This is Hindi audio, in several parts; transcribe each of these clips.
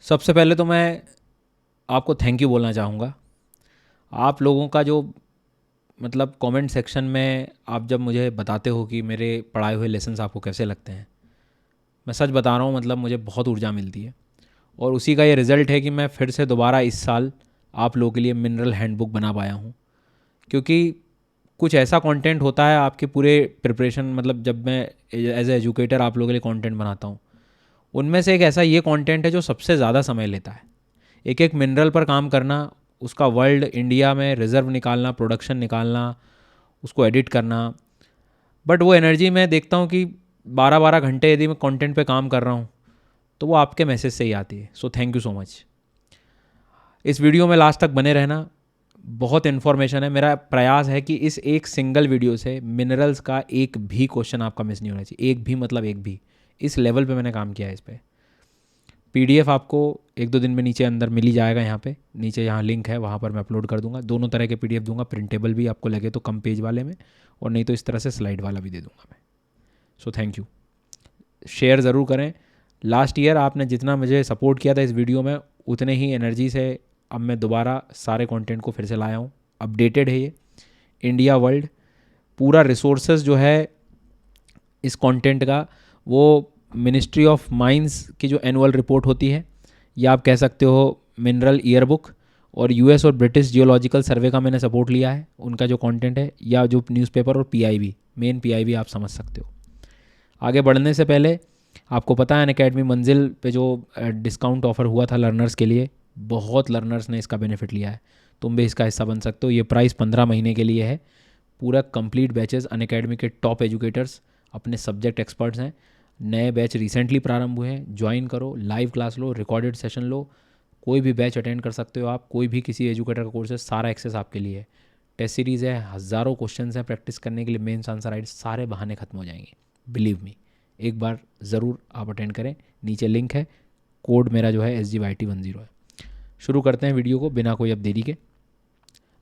सबसे पहले तो मैं आपको थैंक यू बोलना चाहूँगा। आप लोगों का जो मतलब कमेंट सेक्शन में आप जब मुझे बताते हो कि मेरे पढ़ाए हुए लेसन्स आपको कैसे लगते हैं, मैं सच बता रहा हूँ, मतलब मुझे बहुत ऊर्जा मिलती है। और उसी का ये रिज़ल्ट है कि मैं फिर से दोबारा इस साल आप लोगों के लिए मिनरल हैंडबुक बना पाया हूँ। क्योंकि कुछ ऐसा कंटेंट होता है आपके पूरे प्रिपरेशन, मतलब जब मैं एज ए एजुकेटर आप लोगों के लिए कंटेंट बनाता हूँ, उनमें से एक ऐसा ये कंटेंट है जो सबसे ज़्यादा समय लेता है। एक एक मिनरल पर काम करना, उसका वर्ल्ड इंडिया में रिज़र्व निकालना, प्रोडक्शन निकालना, उसको एडिट करना। बट वो एनर्जी मैं देखता हूँ कि 12-12 घंटे यदि मैं कंटेंट पे काम कर रहा हूँ तो वो आपके मैसेज से ही आती है। So thank you so much. इस वीडियो में लास्ट तक बने रहना, बहुत इन्फॉर्मेशन है। मेरा प्रयास है कि इस एक सिंगल वीडियो से मिनरल्स का एक भी क्वेश्चन आपका मिस नहीं होना चाहिए। एक भी मतलब एक भी। इस लेवल पे मैंने काम किया है इस पर। पीडीएफ आपको 1-2 दिन में नीचे अंदर मिल ही जाएगा। यहाँ पे नीचे यहाँ लिंक है, वहाँ पर मैं अपलोड कर दूंगा। दोनों तरह के पीडीएफ दूंगा, प्रिंटेबल भी आपको लगे तो कम पेज वाले में, और नहीं तो इस तरह से स्लाइड वाला भी दे दूंगा मैं। So thank you. शेयर ज़रूर करें। लास्ट ईयर आपने जितना मुझे सपोर्ट किया था इस वीडियो में, उतने ही एनर्जी से अब मैं दोबारा सारे कंटेंट को फिर से लाया हूँ। अपडेटेड है ये इंडिया वर्ल्ड पूरा रिसोर्सेज जो है इस कंटेंट का, वो मिनिस्ट्री ऑफ माइंस की जो एनुअल रिपोर्ट होती है, या आप कह सकते हो मिनरल ईयर बुक, और यूएस और ब्रिटिश जियोलॉजिकल सर्वे का मैंने सपोर्ट लिया है, उनका जो कंटेंट है, या जो न्यूज़पेपर और पीआईबी, मेन पीआईबी आप समझ सकते हो। आगे बढ़ने से पहले आपको पता है अनअकैडमी मंजिल पे जो डिस्काउंट ऑफर हुआ था लर्नर्स के लिए, बहुत लर्नर्स ने इसका बेनिफिट लिया है। तुम भी इसका हिस्सा बन सकते हो। ये प्राइस 15 महीने के लिए है। पूरा कंप्लीट बैचेस, अनअकैडमी के टॉप एजुकेटर्स, अपने सब्जेक्ट एक्सपर्ट्स हैं। नए बैच रिसेंटली प्रारंभ हुए हैं, ज्वाइन करो, लाइव क्लास लो, रिकॉर्डेड सेशन लो, कोई भी बैच अटेंड कर सकते हो आप। कोई भी किसी एजुकेटर का कोर्स है, सारा एक्सेस आपके लिए है। टेस्ट सीरीज़ है, हज़ारों क्वेश्चन हैं प्रैक्टिस करने के लिए, मेंस आंसर राइट, सारे बहाने खत्म हो जाएंगे। बिलीव मी, एक बार ज़रूर आप अटेंड करें। नीचे लिंक है, कोड मेरा जो है SGYT10 है। शुरू करते हैं वीडियो को बिना कोई अब देरी के।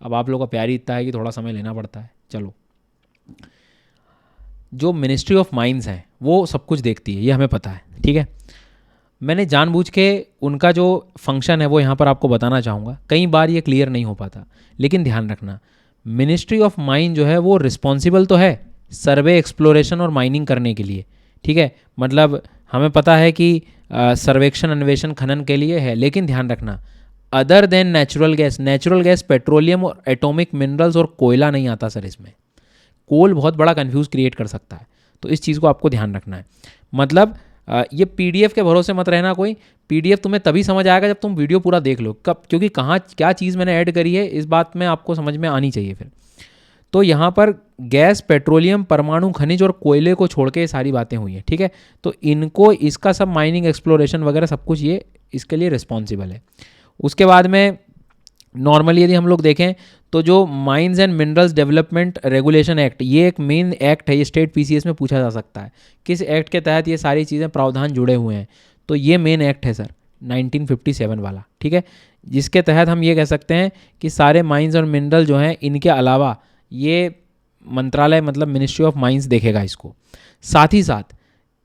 अब आप लोगों का प्यार ही इतना है कि थोड़ा समय लेना पड़ता है। चलो, जो मिनिस्ट्री ऑफ माइंस है वो सब कुछ देखती है, ये हमें पता है, ठीक है। मैंने जानबूझ के उनका जो फंक्शन है वो यहाँ पर आपको बताना चाहूँगा। कई बार ये क्लियर नहीं हो पाता, लेकिन ध्यान रखना, मिनिस्ट्री ऑफ माइन जो है वो रिस्पॉन्सिबल तो है सर्वे, एक्सप्लोरेशन और माइनिंग करने के लिए, ठीक है। मतलब हमें पता है कि सर्वेक्षण, अन्वेषण, खनन के लिए है, लेकिन ध्यान रखना, other than natural gas, petroleum और एटॉमिक मिनरल्स और कोयला नहीं आता सर इसमें। कोल बहुत बड़ा कंफ्यूज क्रिएट कर सकता है, तो इस चीज़ को आपको ध्यान रखना है। मतलब ये पीडीएफ के भरोसे मत रहना कोई। पीडीएफ तुम्हें तभी समझ आएगा जब तुम वीडियो पूरा देख लो, कब, क्योंकि कहाँ क्या चीज़ मैंने ऐड करी है इस बात में आपको समझ में आनी चाहिए फिर। तो यहाँ पर गैस, पेट्रोलियम, परमाणु खनिज और कोयले को छोड़ के ये सारी बातें हुई हैं, ठीक है। तो इनको, इसका सब माइनिंग, एक्सप्लोरेशन वगैरह सब कुछ ये इसके लिए रिस्पॉन्सिबल है। उसके बाद में नॉर्मली यदि हम लोग देखें तो जो mines and minerals development regulation act, ये एक मेन एक्ट है। ये स्टेट पीसीएस में पूछा जा सकता है किस एक्ट के तहत ये सारी चीज़ें, प्रावधान जुड़े हुए हैं। तो ये मेन एक्ट है सर, 1957 वाला, ठीक है, जिसके तहत हम ये कह सकते हैं कि सारे माइंस और मिनरल जो हैं, इनके अलावा ये मंत्रालय, मतलब मिनिस्ट्री ऑफ माइंस देखेगा इसको। साथ ही साथ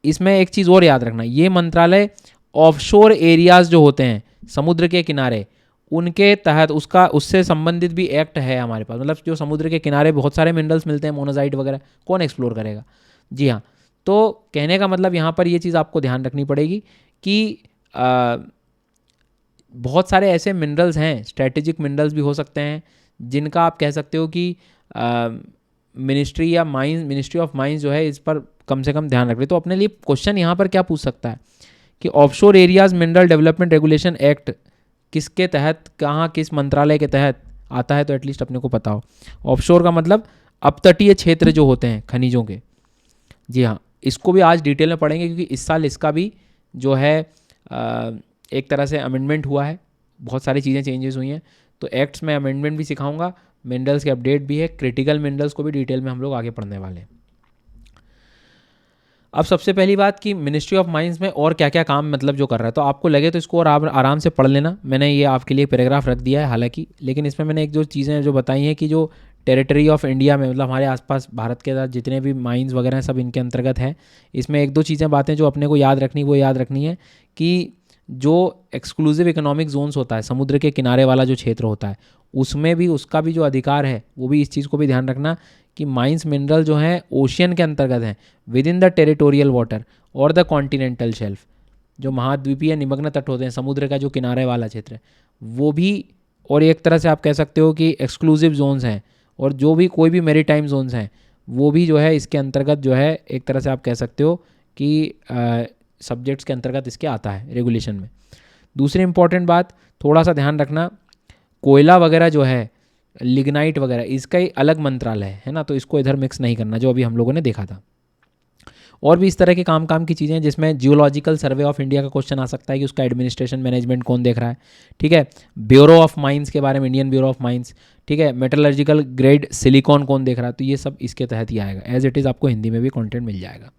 इसमें एक चीज़ और याद रखना, ये मंत्रालय ऑफशोर एरियाज़ जो होते हैं, समुद्र के किनारे, उनके तहत उसका, उससे संबंधित भी एक्ट है हमारे पास। मतलब जो समुद्र के किनारे बहुत सारे मिनरल्स मिलते हैं, मोनाजाइट वगैरह, कौन एक्सप्लोर करेगा? जी हाँ। तो कहने का मतलब यहाँ पर ये चीज़ आपको ध्यान रखनी पड़ेगी कि बहुत सारे ऐसे मिनरल्स हैं, स्ट्रेटेजिक मिनरल्स भी हो सकते हैं, जिनका आप कह सकते हो कि मिनिस्ट्री ऑफ माइंस जो है इस पर कम से कम ध्यान रख रही। तो अपने लिए क्वेश्चन यहाँ पर क्या पूछ सकता है कि offshore areas mineral development regulation act किसके तहत, कहाँ, किस मंत्रालय के तहत आता है, तो एटलीस्ट अपने को पता हो। ऑफशोर का मतलब अपतटीय क्षेत्र जो होते हैं खनिजों के। जी हाँ, इसको भी आज डिटेल में पढ़ेंगे, क्योंकि इस साल इसका भी जो है एक तरह से अमेंडमेंट हुआ है, बहुत सारी चीज़ें चेंजेस हुई हैं। तो एक्ट्स में अमेंडमेंट भी सिखाऊंगा, मिनरल्स के अपडेट भी है, क्रिटिकल मिनरल्स को भी डिटेल में हम लोग आगे पढ़ने वाले हैं। अब सबसे पहली बात कि मिनिस्ट्री ऑफ माइंस में और क्या क्या काम मतलब जो कर रहा है, तो आपको लगे तो इसको और आराम से पढ़ लेना। मैंने ये आपके लिए पैराग्राफ रख दिया है हालांकि, लेकिन इसमें मैंने एक जो चीज़ें जो बताई हैं कि जो टेरिटरी ऑफ इंडिया में, मतलब हमारे आसपास भारत के साथ जितने भी माइंस वगैरह हैं सब इनके अंतर्गत हैं। इसमें एक दो चीज़ें, बातें जो अपने को याद रखनी, वो याद रखनी है कि जो एक्सक्लूसिव इकोनॉमिक जोन्स होता है, समुद्र के किनारे वाला जो क्षेत्र होता है, उसमें भी उसका भी जो अधिकार है, वो भी इस चीज़ को भी ध्यान रखना कि माइंस मिनरल जो हैं ओशियन के अंतर्गत हैं, with in the territorial water और द कॉन्टिनेंटल शेल्फ। जो महाद्वीपीय निमग्न तट होते हैं, समुद्र का जो किनारे वाला क्षेत्र है, वो भी, और एक तरह से आप कह सकते हो कि एक्सक्लूसिव जोन्स हैं, और जो भी कोई भी मेरीटाइम जोन्स हैं वो भी जो है इसके अंतर्गत जो है एक तरह से आप कह सकते हो कि सब्जेक्ट्स के अंतर्गत इसके आता है रेगुलेशन में। दूसरी इंपॉर्टेंट बात, थोड़ा सा ध्यान रखना, कोयला वगैरह जो है, लिग्नाइट वगैरह, इसका ही अलग मंत्रालय है ना, तो इसको इधर मिक्स नहीं करना, जो अभी हम लोगों ने देखा था। और भी इस तरह के काम की चीज़ें हैं, जिसमें जियोलॉजिकल सर्वे ऑफ इंडिया का क्वेश्चन आ सकता है कि उसका एडमिनिस्ट्रेशन मैनेजमेंट कौन देख रहा है, ठीक है। ब्यूरो ऑफ माइंस के बारे में, इंडियन ब्यूरो ऑफ माइंस, ठीक है। मेटलर्जिकल ग्रेड सिलिकॉन कौन देख रहा है, तो ये सब इसके तहत ही आएगा। एज इट इज़ आपको हिंदी में भी कंटेंट मिल जाएगा।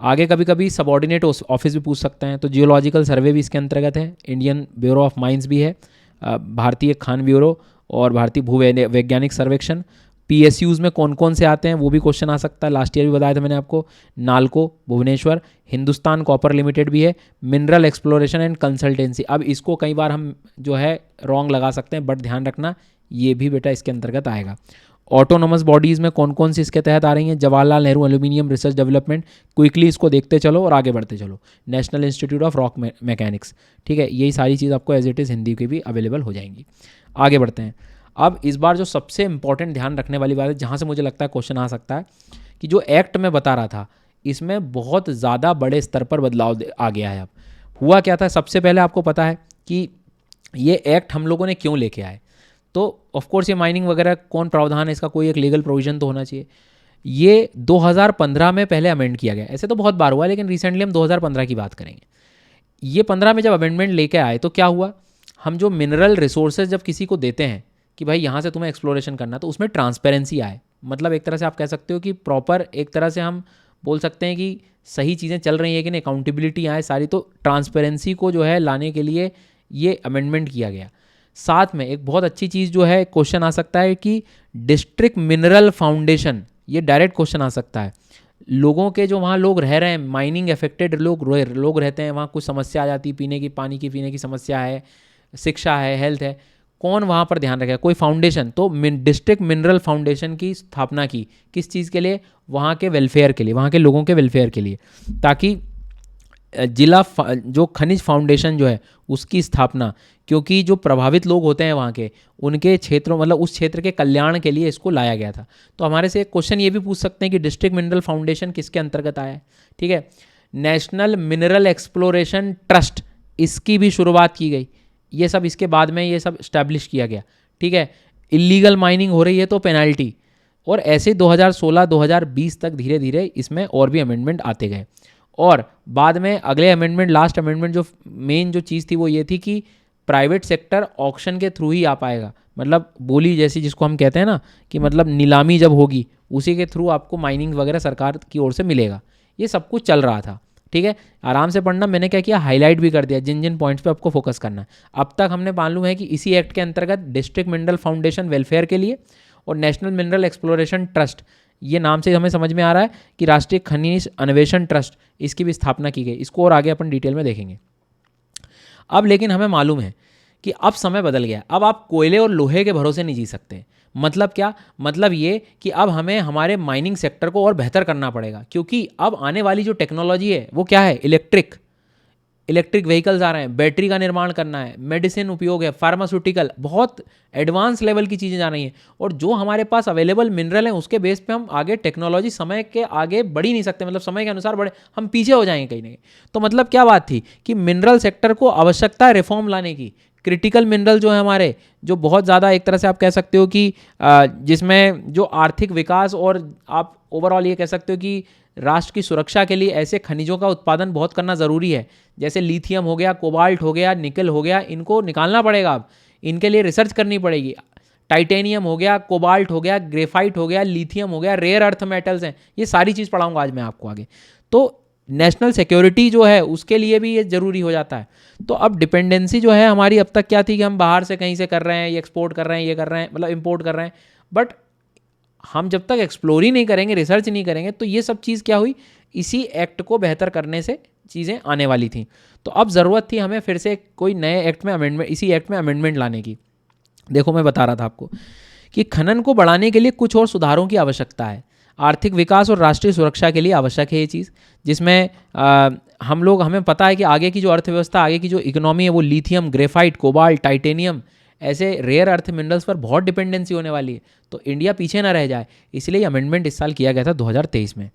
आगे कभी कभी सबॉर्डिनेट ऑफिस भी पूछ सकते हैं, तो जियोलॉजिकल सर्वे भी इसके अंतर्गत है, इंडियन ब्यूरो ऑफ माइंस भी है, भारतीय खान ब्यूरो और भारतीय भू वैज्ञानिक सर्वेक्षण। पीएसयूज़ में कौन कौन से आते हैं वो भी क्वेश्चन आ सकता है, लास्ट ईयर भी बताया था मैंने आपको। नालको भुवनेश्वर, हिंदुस्तान कॉपर लिमिटेड भी है, मिनरल एक्सप्लोरेशन एंड कंसल्टेंसी। अब इसको कई बार हम जो है रॉन्ग लगा सकते हैं, बट ध्यान रखना ये भी बेटा इसके अंतर्गत आएगा। ऑटोनोमस बॉडीज़ में कौन कौन सी इसके तहत आ रही हैं, Jawaharlal Nehru aluminium research development, quickly इसको देखते चलो और आगे बढ़ते चलो। National institute of rock mechanics, ठीक है। यही सारी चीज़ आपको एज इट इज़ हिंदी की भी अवेलेबल हो जाएंगी। आगे बढ़ते हैं। अब इस बार जो सबसे इंपॉर्टेंट ध्यान रखने वाली बात है, जहाँ से मुझे लगता है क्वेश्चन आ सकता है, कि जो एक्ट में बता रहा था इसमें बहुत ज़्यादा बड़े स्तर पर बदलाव आ गया है। अब हुआ क्या था, सबसे पहले आपको पता है कि ये एक्ट हम लोगों ने क्यों लेके आए। तो ऑफकोर्स ये माइनिंग वगैरह कौन प्रावधान है इसका, कोई एक लीगल प्रोविजन तो होना चाहिए। ये 2015 में पहले अमेंड किया गया, ऐसे तो बहुत बार हुआ है, लेकिन रिसेंटली हम 2015 की बात करेंगे। ये 15 में जब अमेंडमेंट लेके आए तो क्या हुआ, हम जो मिनरल रिसोर्सेज जब किसी को देते हैं कि भाई यहाँ से तुम्हें एक्सप्लोरेशन करना, तो उसमें ट्रांसपेरेंसी आए। मतलब एक तरह से आप कह सकते हो कि प्रॉपर, एक तरह से हम बोल सकते हैं कि सही चीज़ें चल रही है कि नहीं, अकाउंटेबिलिटी आए सारी। तो ट्रांसपेरेंसी को जो है लाने के लिए ये अमेंडमेंट किया गया। साथ में एक बहुत अच्छी चीज़ जो है, क्वेश्चन आ सकता है कि डिस्ट्रिक्ट मिनरल फाउंडेशन, ये डायरेक्ट क्वेश्चन आ सकता है। लोगों के जो वहाँ लोग रह रहे हैं, माइनिंग अफेक्टेड लोग रहते हैं, वहाँ कुछ समस्या आ जाती है, पीने की पानी की पीने की समस्या है, शिक्षा है, हेल्थ है, कौन वहाँ पर ध्यान रखेगा, कोई फाउंडेशन। तो डिस्ट्रिक्ट मिनरल फाउंडेशन की स्थापना की, किस चीज़ के लिए, वहाँ के वेलफेयर के लिए, वहाँ के लोगों के वेलफेयर के लिए, ताकि जिला जो खनिज फाउंडेशन जो है उसकी स्थापना, क्योंकि जो प्रभावित लोग होते हैं वहाँ के, उनके क्षेत्रों, मतलब उस क्षेत्र के कल्याण के लिए इसको लाया गया था। तो हमारे से एक क्वेश्चन ये भी पूछ सकते हैं कि डिस्ट्रिक्ट मिनरल फाउंडेशन किसके अंतर्गत आया है, ठीक है। नेशनल मिनरल एक्सप्लोरेशन ट्रस्ट, इसकी भी शुरुआत की गई। ये सब इसके बाद में ये सब इस्टेब्लिश किया गया, ठीक है। इलीगल माइनिंग हो रही है तो पेनाल्टी, और ऐसे 2016-2020 तक धीरे धीरे इसमें और भी अमेंडमेंट आते गए। और बाद में अगले अमेंडमेंट, लास्ट अमेंडमेंट जो मेन जो चीज़ थी वो ये थी कि प्राइवेट सेक्टर ऑक्शन के थ्रू ही आ पाएगा। मतलब बोली जैसी जिसको हम कहते हैं ना, कि मतलब नीलामी जब होगी उसी के थ्रू आपको माइनिंग वगैरह सरकार की ओर से मिलेगा। ये सब कुछ चल रहा था, ठीक है। आराम से पढ़ना, मैंने क्या किया, हाईलाइट भी कर दिया जिन जिन पॉइंट्स पे आपको फोकस करना है। अब तक हमने मालूम है कि इसी एक्ट के अंतर्गत डिस्ट्रिक्ट मिनरल फाउंडेशन वेलफेयर के लिए और नेशनल मिनरल एक्सप्लोरेशन ट्रस्ट, ये नाम से हमें समझ में आ रहा है कि राष्ट्रीय खनिज अन्वेषण ट्रस्ट, इसकी भी स्थापना की गई। इसको और आगे अपन डिटेल में देखेंगे। अब लेकिन हमें मालूम है कि अब समय बदल गया, अब आप कोयले और लोहे के भरोसे नहीं जी सकते। मतलब क्या, मतलब ये कि अब हमें हमारे माइनिंग सेक्टर को और बेहतर करना पड़ेगा, क्योंकि अब आने वाली जो टेक्नोलॉजी है वो क्या है, इलेक्ट्रिक व्हीकल्स आ रहे हैं, बैटरी का निर्माण करना है, मेडिसिन उपयोग है, फार्मास्यूटिकल, बहुत एडवांस लेवल की चीज़ें जा रही हैं। और जो हमारे पास अवेलेबल मिनरल हैं उसके बेस पे हम आगे टेक्नोलॉजी समय के आगे बढ़ ही नहीं सकते, मतलब समय के अनुसार बढ़े, हम पीछे हो जाएंगे कहीं ना कहीं। तो मतलब क्या बात थी कि मिनरल सेक्टर को आवश्यकता है रिफॉर्म लाने की। क्रिटिकल मिनरल जो है हमारे, जो बहुत ज़्यादा एक तरह से आप कह सकते हो कि जिसमें जो आर्थिक विकास और आप ओवरऑल ये कह सकते हो कि राष्ट्र की सुरक्षा के लिए ऐसे खनिजों का उत्पादन बहुत करना ज़रूरी है। जैसे लिथियम हो गया, कोबाल्ट हो गया, निकल हो गया, इनको निकालना पड़ेगा। अब इनके लिए रिसर्च करनी पड़ेगी। टाइटेनियम हो गया, कोबाल्ट हो गया, ग्रेफाइट हो गया, लिथियम हो गया, रेयर अर्थ मेटल्स हैं, ये सारी चीज़ पढ़ाऊंगा आज मैं आपको आगे। तो नेशनल सिक्योरिटी जो है उसके लिए भी ये ज़रूरी हो जाता है। तो अब डिपेंडेंसी जो है हमारी, अब तक क्या थी कि हम बाहर से कहीं से कर रहे हैं, ये एक्सपोर्ट कर रहे हैं, ये कर रहे हैं, मतलब इंपोर्ट कर रहे हैं। बट हम जब तक एक्सप्लोर ही नहीं करेंगे, रिसर्च नहीं करेंगे, तो ये सब चीज़ क्या हुई, इसी एक्ट को बेहतर करने से चीज़ें आने वाली थी। तो अब ज़रूरत थी हमें फिर से कोई नए एक्ट में अमेंडमेंट, इसी एक्ट में अमेंडमेंट लाने की। देखो मैं बता रहा था आपको कि खनन को बढ़ाने के लिए कुछ और सुधारों की आवश्यकता है। आर्थिक विकास और राष्ट्रीय सुरक्षा के लिए आवश्यक है ये चीज़, जिसमें हमें पता है कि आगे की जो अर्थव्यवस्था, आगे की जो इकोनॉमी है वो लिथियम, ग्रेफाइट, कोबाल्ट, टाइटेनियम ऐसे रेयर अर्थ मिनरल्स पर बहुत डिपेंडेंसी होने वाली है। तो इंडिया पीछे ना रह जाए, इसलिए अमेंडमेंट इस साल किया गया था 2023 में।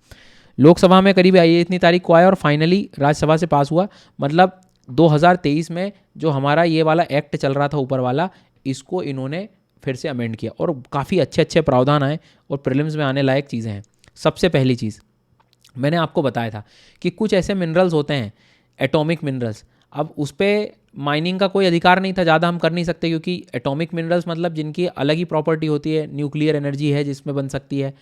लोकसभा में करीब आई इतनी तारीख को आया और फाइनली राज्यसभा से पास हुआ। मतलब 2023 में जो हमारा ये वाला एक्ट चल रहा था ऊपर वाला, इसको इन्होंने फिर से अमेंड किया और काफ़ी अच्छे अच्छे प्रावधान आए और प्रीलिम्स में आने लायक चीज़ें हैं। सबसे पहली चीज़ मैंने आपको बताया था कि कुछ ऐसे मिनरल्स होते हैं एटॉमिक मिनरल्स, अब उस पर माइनिंग का कोई अधिकार नहीं था, ज़्यादा हम कर नहीं सकते, क्योंकि एटॉमिक मिनरल्स मतलब जिनकी अलग ही प्रॉपर्टी होती है, न्यूक्लियर एनर्जी है जिसमें बन सकती है,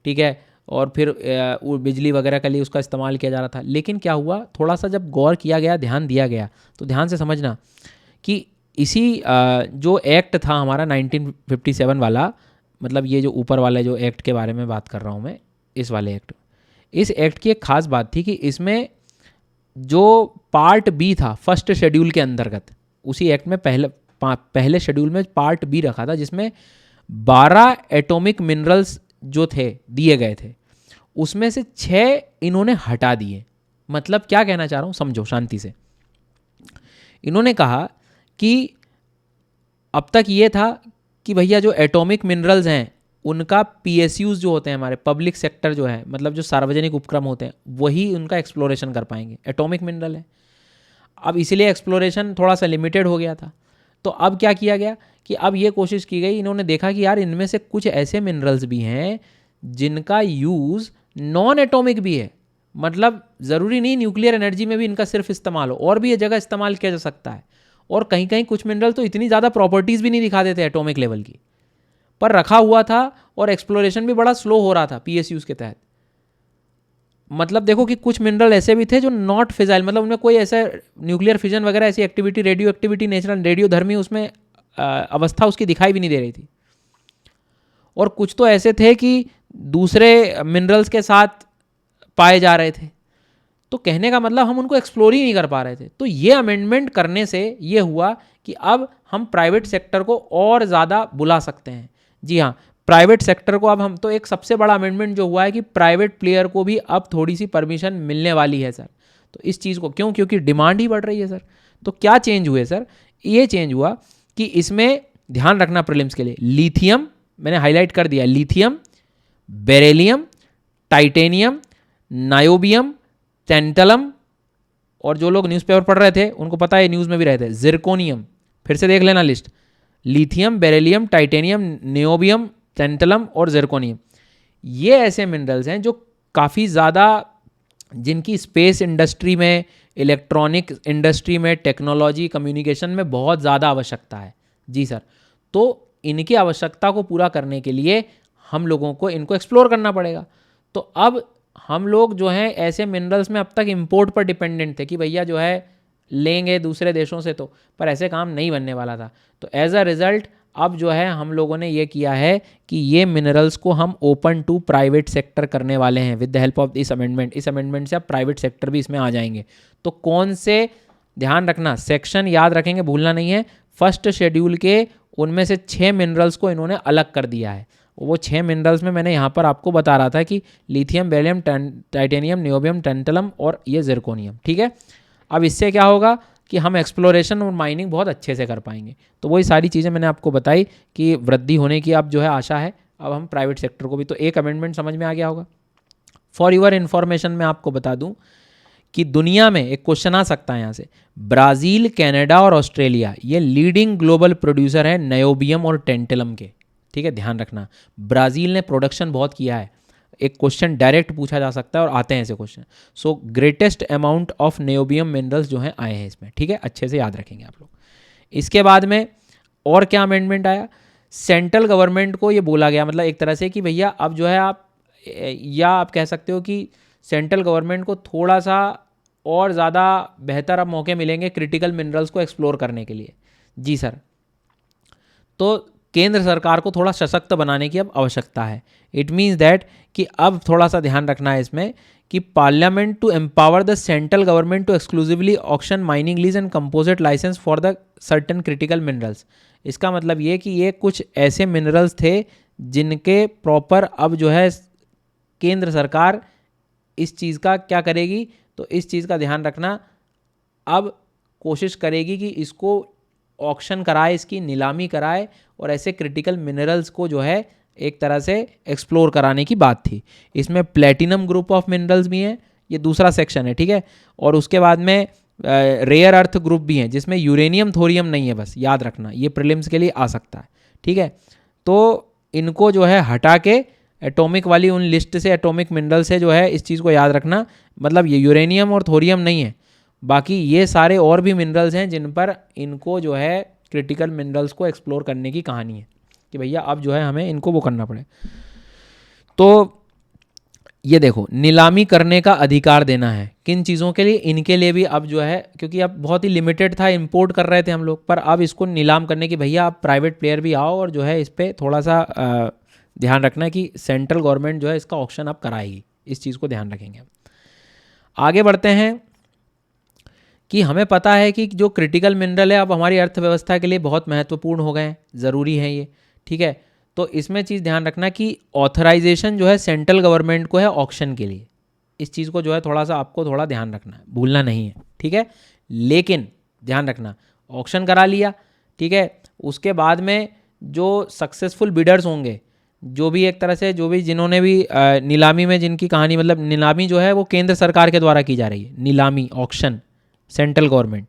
ठीक है, और फिर बिजली वगैरह के लिए उसका इस्तेमाल किया जा रहा था। लेकिन क्या हुआ, थोड़ा सा जब गौर किया गया, ध्यान दिया गया, तो ध्यान से समझना कि इसी जो एक्ट था हमारा 1957 वाला, मतलब ये जो ऊपर वाले जो एक्ट के बारे में बात कर रहा हूँ मैं, इस वाले एक्ट, इस एक्ट की एक खास बात थी कि इसमें जो पार्ट बी था फर्स्ट शेड्यूल के अंतर्गत, उसी एक्ट में पहले शेड्यूल में पार्ट बी रखा था, जिसमें 12 एटॉमिक मिनरल्स जो थे दिए गए थे, उसमें से 6 इन्होंने हटा दिए। मतलब क्या कहना चाह रहा हूँ समझो शांति से। इन्होंने कहा कि अब तक ये था कि भैया जो एटॉमिक मिनरल्स हैं उनका पीएसयूज जो होते हैं हमारे पब्लिक सेक्टर जो है, मतलब जो सार्वजनिक उपक्रम होते हैं, वही उनका एक्सप्लोरेशन कर पाएंगे। एटॉमिक मिनरल है, अब इसीलिए एक्सप्लोरेशन थोड़ा सा लिमिटेड हो गया था। तो अब क्या किया गया कि अब ये कोशिश की गई, इन्होंने देखा कि यार इनमें से कुछ ऐसे मिनरल्स भी हैं जिनका यूज़ नॉन एटॉमिक भी है, मतलब ज़रूरी नहीं न्यूक्लियर एनर्जी में भी इनका सिर्फ इस्तेमाल हो, और भी ये जगह इस्तेमाल किया जा सकता है। और कहीं कहीं कुछ मिनरल तो इतनी ज़्यादा प्रॉपर्टीज़ भी नहीं दिखाते थे एटॉमिक लेवल की, पर रखा हुआ था और एक्सप्लोरेशन भी बड़ा स्लो हो रहा था पीएसयूज़ के तहत। मतलब देखो कि कुछ मिनरल ऐसे भी थे जो नॉट फिजाइल, मतलब उनमें कोई ऐसा न्यूक्लियर फिजन वगैरह ऐसी एक्टिविटी, रेडियो एक्टिविटी, नेचुरल रेडियोधर्मी उसमें अवस्था उसकी दिखाई भी नहीं दे रही थी। और कुछ तो ऐसे थे कि दूसरे मिनरल्स के साथ पाए जा रहे थे। तो कहने का मतलब हम उनको एक्सप्लोर ही नहीं कर पा रहे थे। तो ये अमेंडमेंट करने से ये हुआ कि अब हम प्राइवेट सेक्टर को और ज़्यादा बुला सकते हैं। जी हाँ, प्राइवेट सेक्टर को अब हम, तो एक सबसे बड़ा अमेंडमेंट जो हुआ है कि प्राइवेट प्लेयर को भी अब थोड़ी सी परमिशन मिलने वाली है सर। तो इस चीज़ को क्यों, क्योंकि डिमांड ही बढ़ रही है सर। तो क्या चेंज हुए सर, ये चेंज हुआ कि इसमें ध्यान रखना प्रीलिम्स के लिए, लिथियम मैंने हाईलाइट कर दिया, lithium, beryllium, titanium, niobium, tantalum, और जो लोग न्यूज़पेपर पढ़ रहे थे उनको पता है, न्यूज़ में भी रहे थे, जिरकोनियम। फिर से देख लेना list, lithium, beryllium, titanium, niobium, tantalum और जिरकोनियम। ये ऐसे मिनरल्स हैं जो काफ़ी ज़्यादा, जिनकी स्पेस इंडस्ट्री में, इलेक्ट्रॉनिक इंडस्ट्री में, टेक्नोलॉजी, कम्युनिकेशन में बहुत ज़्यादा आवश्यकता है। जी सर, तो इनकी आवश्यकता को पूरा करने के लिए हम लोगों को इनको एक्सप्लोर करना पड़ेगा। तो अब हम लोग जो हैं ऐसे मिनरल्स में अब तक इंपोर्ट पर डिपेंडेंट थे कि भैया जो है लेंगे दूसरे देशों से, तो पर ऐसे काम नहीं बनने वाला था। तो एज अ रिज़ल्ट अब जो है हम लोगों ने ये किया है कि ये मिनरल्स को हम ओपन टू प्राइवेट सेक्टर करने वाले हैं with the help of this amendment. इस अमेंडमेंट से अब प्राइवेट सेक्टर भी इसमें आ जाएंगे। तो कौन से, ध्यान रखना, सेक्शन याद रखेंगे, भूलना नहीं है। फर्स्ट शेड्यूल के उनमें से 6 मिनरल्स को इन्होंने अलग कर दिया है। वो 6 मिनरल्स में मैंने यहाँ पर आपको बता रहा था कि lithium, beryllium, titanium, niobium, tantalum और ये जिरकोनियम, ठीक है। अब इससे क्या होगा कि हम एक्सप्लोरेशन और माइनिंग बहुत अच्छे से कर पाएंगे। तो वही सारी चीज़ें मैंने आपको बताई कि वृद्धि होने की अब जो है आशा है। अब हम प्राइवेट सेक्टर को भी, तो एक अमेंडमेंट समझ में आ गया होगा। फॉर यूर इन्फॉर्मेशन मैं आपको बता दूं कि दुनिया में एक क्वेश्चन आ सकता है यहाँ से, ब्राज़ील, कनाडा और ऑस्ट्रेलिया ये लीडिंग ग्लोबल प्रोड्यूसर है नायोबियम और टेंटलम के, ठीक है, ध्यान रखना। ब्राज़ील ने प्रोडक्शन बहुत किया है, एक क्वेश्चन डायरेक्ट पूछा जा सकता है और आते हैं ऐसे question. So greatest amount of niobium minerals जो हैं आए हैं इसमें, ठीक है, अच्छे से याद रखेंगे आप लोग। इसके बाद में और क्या अमेंडमेंट आया, सेंट्रल गवर्नमेंट को ये बोला गया, मतलब एक तरह से कि भैया अब जो है आप, या आप कह सकते हो कि सेंट्रल गवर्नमेंट को थोड़ा सा और ज़्यादा बेहतर अब मौके मिलेंगे क्रिटिकल मिनरल्स को एक्सप्लोर करने के लिए। जी सर, तो केंद्र सरकार को थोड़ा सशक्त बनाने की अब आवश्यकता है। इट मीन्स दैट कि अब थोड़ा सा ध्यान रखना है इसमें कि parliament to empower the central government to exclusively auction mining lease and composite licence for the certain critical minerals. इसका मतलब ये कि ये कुछ ऐसे मिनरल्स थे जिनके प्रॉपर अब जो है केंद्र सरकार इस चीज़ का क्या करेगी, तो इस चीज़ का ध्यान रखना, अब कोशिश करेगी कि इसको ऑक्शन कराए, इसकी नीलामी कराए और ऐसे क्रिटिकल मिनरल्स को जो है एक तरह से एक्सप्लोर कराने की बात थी। इसमें प्लेटिनम ग्रुप ऑफ मिनरल्स भी हैं, ये दूसरा सेक्शन है, ठीक है। और उसके बाद में रेयर अर्थ ग्रुप भी हैं जिसमें यूरेनियम थोरियम नहीं है, बस याद रखना, ये प्रीलिम्स के लिए आ सकता है, ठीक है। तो इनको जो है हटा के एटॉमिक वाली उन लिस्ट से, एटॉमिक मिनरल से जो है इस चीज़ को याद रखना, मतलब ये यूरेनियम और थोरियम नहीं है, बाकी ये सारे और भी मिनरल्स हैं जिन पर इनको जो है क्रिटिकल मिनरल्स को एक्सप्लोर करने की कहानी है कि भैया अब जो है हमें इनको वो करना पड़े। तो ये देखो, नीलामी करने का अधिकार देना है किन चीज़ों के लिए, इनके लिए भी अब जो है, क्योंकि अब बहुत ही लिमिटेड था, इंपोर्ट कर रहे थे हम लोग, पर अब इसको नीलाम करने की भैया आप प्राइवेट प्लेयर भी आओ और जो है इस पर थोड़ा सा ध्यान रखना है कि सेंट्रल गवर्नमेंट जो है इसका ऑक्शन अब कराएगी, इस चीज़ को ध्यान रखेंगे। आगे बढ़ते हैं कि हमें पता है कि जो क्रिटिकल मिनरल है अब हमारी अर्थव्यवस्था के लिए बहुत महत्वपूर्ण हो गए हैं, ज़रूरी हैं ये, ठीक है। तो इसमें चीज़ ध्यान रखना कि ऑथराइजेशन जो है सेंट्रल गवर्नमेंट को है ऑक्शन के लिए, इस चीज़ को जो है थोड़ा सा आपको थोड़ा ध्यान रखना है, भूलना नहीं है, ठीक है। लेकिन ध्यान रखना, ऑक्शन करा लिया, ठीक है, उसके बाद में जो सक्सेसफुल बिडर्स होंगे, जो भी एक तरह से जो भी जिन्होंने भी नीलामी में जिनकी कहानी, मतलब नीलामी जो है वो केंद्र सरकार के द्वारा की जा रही है, नीलामी ऑक्शन सेंट्रल गवर्नमेंट,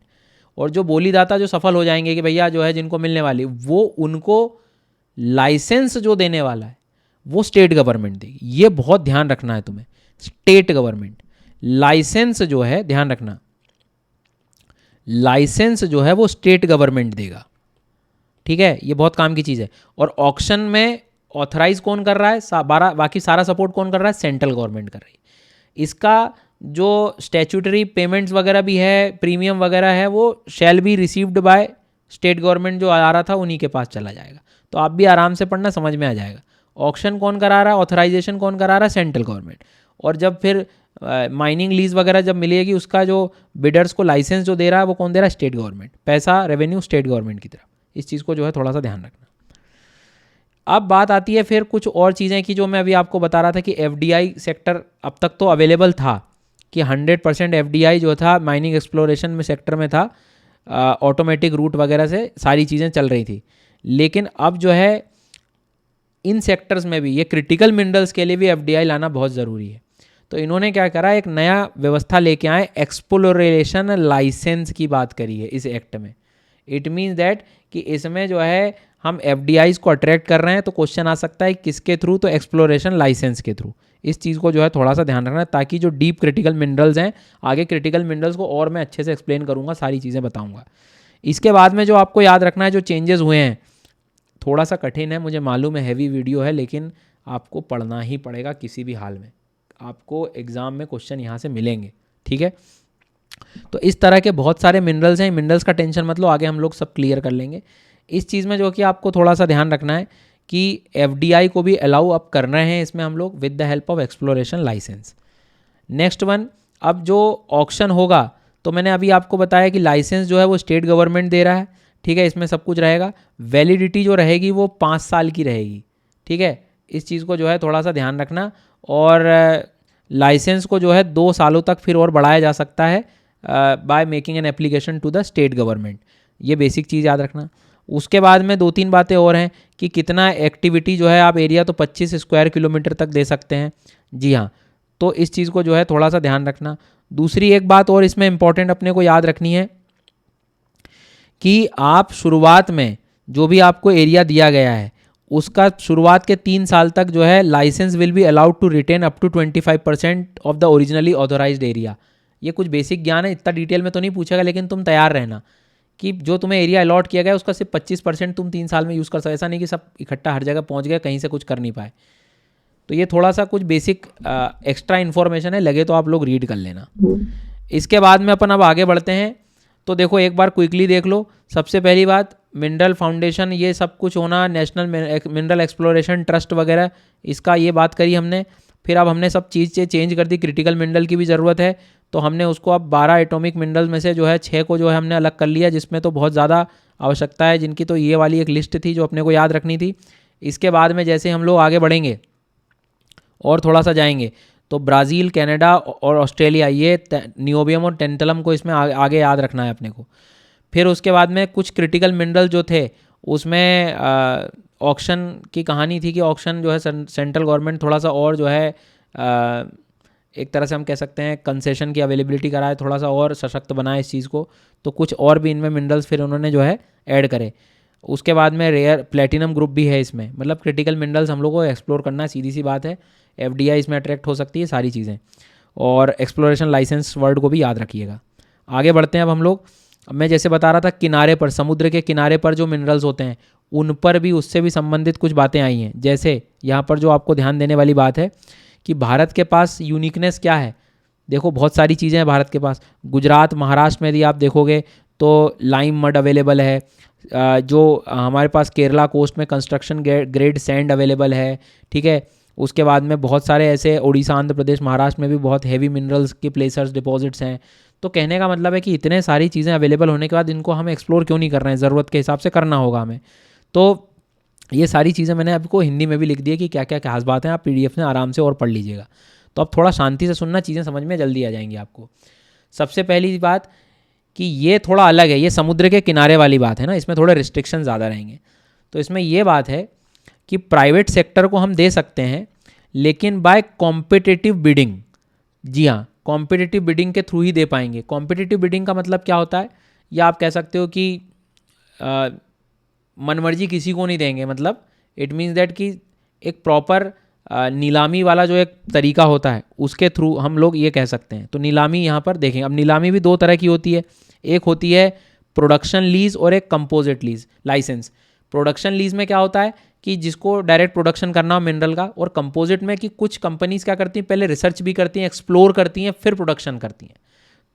और जो बोलीदाता जो सफल हो जाएंगे कि भैया जो है जिनको मिलने वाली, वो उनको लाइसेंस जो देने वाला है वो स्टेट गवर्नमेंट देगी। ये बहुत ध्यान रखना है तुम्हें, स्टेट गवर्नमेंट लाइसेंस जो है, ध्यान रखना, लाइसेंस जो है वो स्टेट गवर्नमेंट देगा, ठीक है, ये बहुत काम की चीज़ है। और ऑक्शन में ऑथराइज कौन कर रहा है, बाकी सारा सपोर्ट कौन कर रहा है, सेंट्रल गवर्नमेंट कर रही है। इसका जो स्टैट्यूटरी पेमेंट्स वगैरह भी है, प्रीमियम वगैरह है, वो shall be received by state government, जो आ रहा था उन्हीं के पास चला जाएगा। तो आप भी आराम से पढ़ना, समझ में आ जाएगा। ऑक्शन कौन करा रहा है, ऑथराइजेशन कौन करा रहा है, सेंट्रल गवर्नमेंट। और जब फिर माइनिंग लीज वगैरह जब मिलेगी, उसका जो बिडर्स को लाइसेंस जो दे रहा है वो कौन दे रहा है, स्टेट गवर्नमेंट, पैसा रेवेन्यू स्टेट गवर्नमेंट की तरफ। इस चीज़ को जो है थोड़ा सा ध्यान रखना। अब बात आती है फिर कुछ और चीज़ें की, जो मैं अभी आपको बता रहा था कि एफडीआई सेक्टर अब तक तो अवेलेबल था कि 100% एफडीआई जो था माइनिंग एक्सप्लोरेशन में सेक्टर में था, ऑटोमेटिक रूट वगैरह से सारी चीज़ें चल रही थी। लेकिन अब जो है इन सेक्टर्स में भी, ये क्रिटिकल मिनरल्स के लिए भी एफडीआई लाना बहुत ज़रूरी है। तो इन्होंने क्या करा, एक नया व्यवस्था लेके आए, एक्सप्लोरेशन लाइसेंस की बात करी है इस एक्ट में। इट मीन्स दैट कि इसमें जो है हम एफडीआईज को अट्रैक्ट कर रहे हैं, तो क्वेश्चन आ सकता है किसके थ्रू, तो एक्सप्लोरेशन लाइसेंस के थ्रू। इस चीज़ को जो है थोड़ा सा ध्यान रखना है, ताकि जो डीप क्रिटिकल मिनरल्स हैं, आगे क्रिटिकल मिनरल्स को और मैं अच्छे से एक्सप्लेन करूँगा, सारी चीज़ें बताऊँगा। इसके बाद में जो आपको याद रखना है, जो चेंजेस हुए हैं, थोड़ा सा कठिन है, मुझे मालूम है, हैवी वीडियो है, लेकिन आपको पढ़ना ही पड़ेगा किसी भी हाल में, आपको एग्ज़ाम में क्वेश्चन यहाँ से मिलेंगे, ठीक है। तो इस तरह के बहुत सारे मिनरल्स हैं, मिनरल्स का टेंशन मत लो, आगे हम लोग सब क्लियर कर लेंगे। इस चीज़ में जो कि आपको थोड़ा सा ध्यान रखना है कि एफडीआई को भी अलाउ अब कर रहे हैं इसमें हम लोग with the help of exploration licence. Next one, अब जो ऑक्शन होगा, तो मैंने अभी आपको बताया कि लाइसेंस जो है वो स्टेट गवर्नमेंट दे रहा है, ठीक है, इसमें सब कुछ रहेगा। वैलिडिटी जो रहेगी वो 5 साल की रहेगी, ठीक है, इस चीज़ को जो है थोड़ा सा ध्यान रखना। और लाइसेंस को जो है 2 सालों तक फिर और बढ़ाया जा सकता है by making an application to the state government, ये बेसिक चीज़ याद रखना। उसके बाद में 2-3 बातें और हैं कि कितना एक्टिविटी जो है आप एरिया तो 25 स्क्वायर किलोमीटर तक दे सकते हैं, जी हाँ, तो इस चीज़ को जो है थोड़ा सा ध्यान रखना। दूसरी एक बात और इसमें इंपॉर्टेंट अपने को याद रखनी है कि आप शुरुआत में जो भी आपको एरिया दिया गया है, उसका शुरुआत के 3 साल तक जो है licence will be allowed to retain up to 25% of the originally authorised area. ये कुछ बेसिक ज्ञान है, इतना डिटेल में तो नहीं पूछेगा, लेकिन तुम तैयार रहना कि जो तुम्हें एरिया अलॉट किया गया है उसका सिर्फ 25% तुम 3 साल में यूज़ कर सकते। ऐसा नहीं कि सब इकट्ठा हर जगह पहुंच गए, कहीं से कुछ कर नहीं पाए। तो ये थोड़ा सा कुछ बेसिक एक्स्ट्रा इन्फॉर्मेशन है, लगे तो आप लोग रीड कर लेना। इसके बाद में अपन अब आगे बढ़ते हैं। तो देखो एक बार क्विकली देख लो। सबसे पहली बात, मिनरल फाउंडेशन, ये सब कुछ होना, नेशनल मिनरल एक्सप्लोरेशन ट्रस्ट वगैरह, इसका ये बात करी हमने। फिर अब हमने सब चीज़ चेंज कर दी, क्रिटिकल मिनरल की भी ज़रूरत है, तो हमने उसको अब 12 एटॉमिक मिनरल में से जो है 6 को जो है हमने अलग कर लिया, जिसमें तो बहुत ज़्यादा आवश्यकता है जिनकी, तो ये वाली एक लिस्ट थी जो अपने को याद रखनी थी। इसके बाद में जैसे हम लोग आगे बढ़ेंगे और थोड़ा सा जाएंगे, तो ब्राज़ील, कनाडा और ऑस्ट्रेलिया, ये नियोबियम और टेंटलम को इसमें आगे याद रखना है अपने को। फिर उसके बाद में कुछ क्रिटिकल मिनरल जो थे उसमें ऑक्शन की कहानी थी कि ऑक्शन जो है सेंट्रल गवर्नमेंट थोड़ा सा और जो है एक तरह से हम कह सकते हैं कंसेशन की अवेलेबिलिटी कराए, थोड़ा सा और सशक्त बनाए इस चीज़ को, तो कुछ और भी इनमें मिनरल्स फिर उन्होंने जो है ऐड करे। उसके बाद में रेयर प्लेटिनम ग्रुप भी है इसमें, मतलब क्रिटिकल मिनरल्स हम लोग को एक्सप्लोर करना है, सीधी सी बात है। एफडीआई इसमें अट्रैक्ट हो सकती है, सारी चीज़ें, और एक्सप्लोरेशन लाइसेंस वर्ड को भी याद रखिएगा। आगे बढ़ते हैं अब हम लोग। अब मैं जैसे बता रहा था, किनारे पर, समुद्र के किनारे पर जो मिनरल्स होते हैं उन पर भी उससे भी संबंधित कुछ बातें आई हैं। जैसे यहाँ पर जो आपको ध्यान देने वाली बात है कि भारत के पास यूनिकनेस क्या है। देखो बहुत सारी चीज़ें हैं भारत के पास। गुजरात, महाराष्ट्र में यदि आप देखोगे तो लाइम मड अवेलेबल है, जो हमारे पास केरला कोस्ट में कंस्ट्रक्शन ग्रेड सैंड अवेलेबल है, ठीक है। उसके बाद में बहुत सारे ऐसे उड़ीसा, आंध्र प्रदेश, महाराष्ट्र में भी बहुत हैवी मिनरल्स के प्लेसर्स, डिपॉजिट्स हैं। तो कहने का मतलब है कि इतने सारी चीज़ें अवेलेबल होने के बाद इनको हम एक्सप्लोर क्यों नहीं कर रहे हैं, ज़रूरत के हिसाब से करना होगा हमें। तो ये सारी चीज़ें मैंने आपको हिंदी में भी लिख दी है कि क्या क्या खास बात है, आप पीडीएफ में आराम से और पढ़ लीजिएगा। तो अब थोड़ा शांति से सुनना, चीज़ें समझ में जल्दी आ जाएंगी आपको। सबसे पहली बात कि ये थोड़ा अलग है, ये समुद्र के किनारे वाली बात है ना, इसमें थोड़े रिस्ट्रिक्शन ज़्यादा रहेंगे। तो इसमें ये बात है कि प्राइवेट सेक्टर को हम दे सकते हैं, लेकिन बाय कॉम्पिटिटिव बिडिंग। जी हाँ, कॉम्पिटिटिव बिडिंग के थ्रू ही दे पाएंगे। कॉम्पिटिटिव बिडिंग का मतलब क्या होता है, या आप कह सकते हो कि मनमर्जी किसी को नहीं देंगे, मतलब इट मीन्स दैट कि एक प्रॉपर नीलामी वाला जो एक तरीका होता है उसके थ्रू हम लोग ये कह सकते हैं। तो नीलामी यहाँ पर देखें, अब नीलामी भी दो तरह की होती है, एक होती है प्रोडक्शन लीज और एक composite lease licence. Production lease में क्या होता है कि जिसको डायरेक्ट प्रोडक्शन करना हो मिनरल का, और कंपोजिट में कि कुछ कंपनीज क्या करती हैं, पहले रिसर्च भी करती हैं, एक्सप्लोर करती हैं, फिर प्रोडक्शन करती हैं।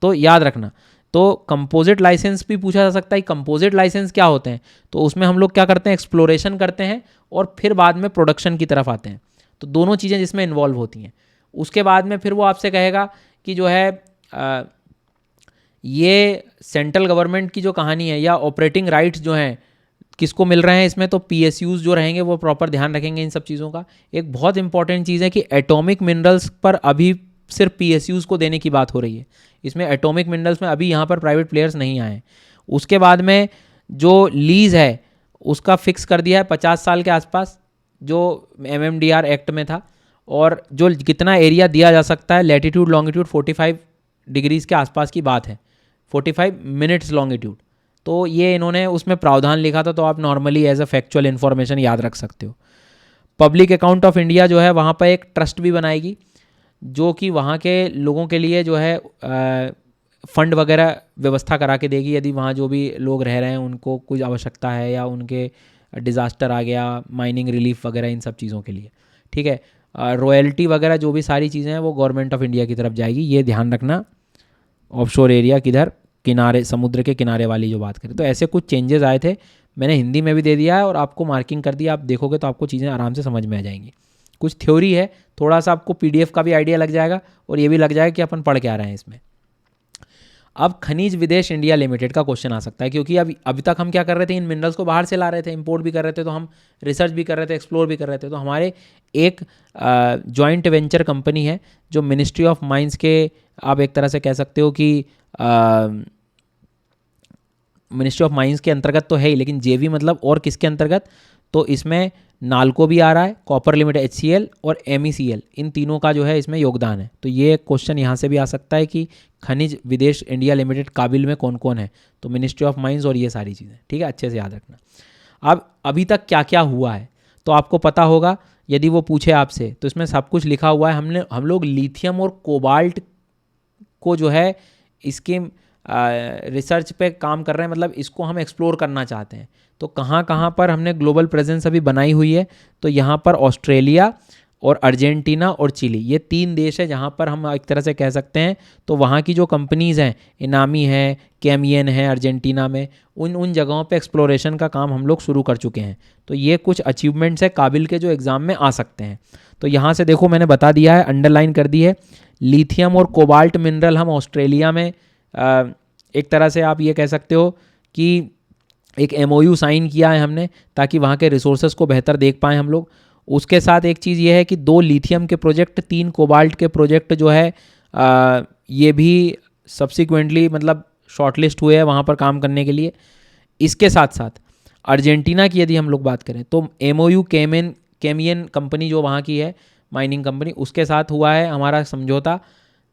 तो याद रखना, तो कंपोजिट लाइसेंस भी पूछा जा सकता है, कंपोजिट लाइसेंस क्या होते हैं। तो उसमें हम लोग क्या करते हैं, एक्सप्लोरेशन करते हैं और फिर बाद में प्रोडक्शन की तरफ आते हैं। तो दोनों चीज़ें जिसमें इन्वॉल्व होती हैं। उसके बाद में फिर वो आपसे कहेगा कि जो है ये सेंट्रल गवर्नमेंट की जो कहानी है या ऑपरेटिंग राइट्स जो हैं किसको मिल रहे हैं इसमें, तो पीएसयूज़ जो रहेंगे वो प्रॉपर ध्यान रखेंगे इन सब चीज़ों का। एक बहुत इंपॉर्टेंट चीज़ है कि एटॉमिक मिनरल्स पर अभी सिर्फ पीएसयूज़ को देने की बात हो रही है, इसमें एटॉमिक मिनरल्स में अभी यहाँ पर प्राइवेट प्लेयर्स नहीं आए। उसके बाद में जो लीज़ है उसका फिक्स कर दिया है 50 साल के आसपास, जो MMDR एक्ट में था, और जो कितना एरिया दिया जा सकता है, लैटिट्यूड लॉन्गिट्यूड 45 डिग्रीज़ के आसपास की बात है, 45 मिनट्स लॉन्गिट्यूड। तो ये इन्होंने उसमें प्रावधान लिखा था, तो आप normally as a factual information याद रख सकते हो। पब्लिक अकाउंट ऑफ इंडिया जो है वहाँ पर एक ट्रस्ट भी बनाएगी, जो कि वहाँ के लोगों के लिए जो है फंड वगैरह व्यवस्था करा के देगी, यदि वहाँ जो भी लोग रह रहे हैं उनको कुछ आवश्यकता है या उनके डिज़ास्टर आ गया, माइनिंग रिलीफ वगैरह, इन सब चीज़ों के लिए, ठीक है। रॉयल्टी वगैरह जो भी सारी चीज़ें हैं वो गवर्नमेंट ऑफ इंडिया की तरफ जाएगी, ये ध्यान रखना। ऑफशोर एरिया किधर, किनारे, समुद्र के किनारे वाली जो बात करें। तो ऐसे कुछ चेंजेस आए थे, मैंने हिंदी में भी दे दिया है और आपको मार्किंग कर दिया, आप देखोगे तो आपको चीज़ें आराम से समझ में आ जाएंगी। कुछ थ्योरी है, थोड़ा सा आपको पीडीएफ का भी आइडिया लग जाएगा और ये भी लग जाएगा कि अपन पढ़ के आ रहे हैं इसमें। अब खनिज विदेश इंडिया लिमिटेड का क्वेश्चन आ सकता है, क्योंकि अभी तक हम क्या कर रहे थे, इन मिनरल्स को बाहर से ला रहे थे, इंपोर्ट भी कर रहे थे, तो हम रिसर्च भी कर रहे थे, एक्सप्लोर भी कर रहे थे। तो हमारे एक जॉइंट वेंचर कंपनी है जो मिनिस्ट्री ऑफ माइंस के, आप एक तरह से कह सकते हो कि मिनिस्ट्री ऑफ माइंस के अंतर्गत तो है ही, लेकिन जेवी मतलब और किसके अंतर्गत, तो इसमें नाल्को भी आ रहा है, कॉपर लिमिटेड HCL और MECL, इन तीनों का जो है इसमें योगदान है। तो ये क्वेश्चन यहाँ से भी आ सकता है कि खनिज विदेश इंडिया लिमिटेड काबिल में कौन कौन है, तो मिनिस्ट्री ऑफ माइंस और ये सारी चीज़ें, ठीक है, अच्छे से याद रखना। अब अभी तक क्या क्या हुआ है तो आपको पता होगा, यदि वो पूछे आपसे तो इसमें सब कुछ लिखा हुआ है। हम लोग लिथियम और कोबाल्ट को जो है इसके रिसर्च पे काम कर रहे हैं, मतलब इसको हम एक्सप्लोर करना चाहते हैं। तो कहाँ कहाँ पर हमने ग्लोबल प्रेजेंस अभी बनाई हुई है, तो यहाँ पर ऑस्ट्रेलिया और अर्जेंटीना और चिली, ये 3 देश है जहाँ पर हम एक तरह से कह सकते हैं। तो वहाँ की जो कंपनीज़ हैं, इनामी है, कैमियन है अर्जेंटीना में, उन जगहों पे एक्सप्लोरेशन का काम हम लोग शुरू कर चुके हैं। तो ये कुछ अचीवमेंट्स है काबिल के जो एग्ज़ाम में आ सकते हैं। तो यहाँ से देखो मैंने बता दिया है, अंडरलाइन कर दी है। लिथियम और कोबाल्ट मिनरल हम ऑस्ट्रेलिया में एक तरह से आप ये कह सकते हो कि एक MOU साइन किया है हमने, ताकि वहाँ के रिसोर्सेज को बेहतर देख पाएँ हम लोग। उसके साथ एक चीज़ ये है कि 2 लिथियम के प्रोजेक्ट, 3 कोबाल्ट के प्रोजेक्ट जो है ये भी सब्सिक्वेंटली मतलब शॉर्टलिस्ट हुए हैं वहाँ पर काम करने के लिए। इसके साथ साथ अर्जेंटीना की यदि हम लोग बात करें तो MOU कैमियन कंपनी जो वहाँ की है माइनिंग कंपनी, उसके साथ हुआ है हमारा समझौता,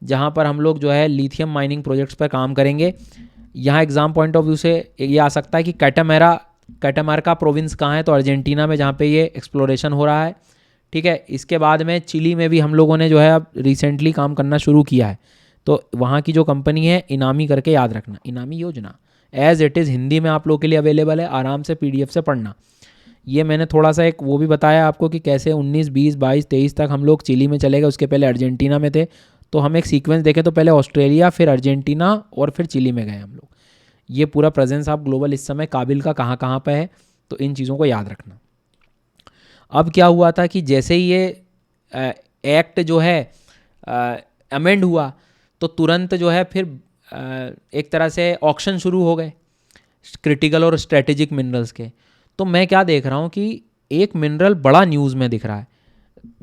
जहाँ पर हम लोग जो है लिथियम माइनिंग प्रोजेक्ट्स पर काम करेंगे। यहाँ एग्ज़ाम पॉइंट ऑफ व्यू से ये आ सकता है कि कैटामार्का प्रोविंस कहाँ है, तो अर्जेंटीना में, जहाँ पे ये एक्सप्लोरेशन हो रहा है। ठीक है, इसके बाद में चिली में भी हम लोगों ने जो है अब रिसेंटली काम करना शुरू किया है। तो वहाँ की जो कंपनी है इनामी करके याद रखना, इनामी योजना एज़ इट इज़ हिंदी में आप लोगों के लिए अवेलेबल है, आराम से PDF से पढ़ना। ये मैंने थोड़ा सा एक वो भी बताया आपको कि कैसे 19, 20, 22, 23 तक हम लोग चिली में चले गए, उसके पहले अर्जेंटीना में थे। तो हम एक सीक्वेंस देखें तो पहले ऑस्ट्रेलिया, फिर अर्जेंटीना और फिर चिली में गए हम लोग। ये पूरा प्रेजेंस आप ग्लोबल इस समय काबिल का कहाँ कहाँ पे है, तो इन चीज़ों को याद रखना। अब क्या हुआ था कि जैसे ही ये एक्ट जो है अमेंड हुआ, तो तुरंत जो है फिर एक तरह से ऑक्शन शुरू हो गए क्रिटिकल और स्ट्रेटेजिक मिनरल्स के। तो मैं क्या देख रहा हूँ कि एक मिनरल बड़ा न्यूज़ में दिख रहा है,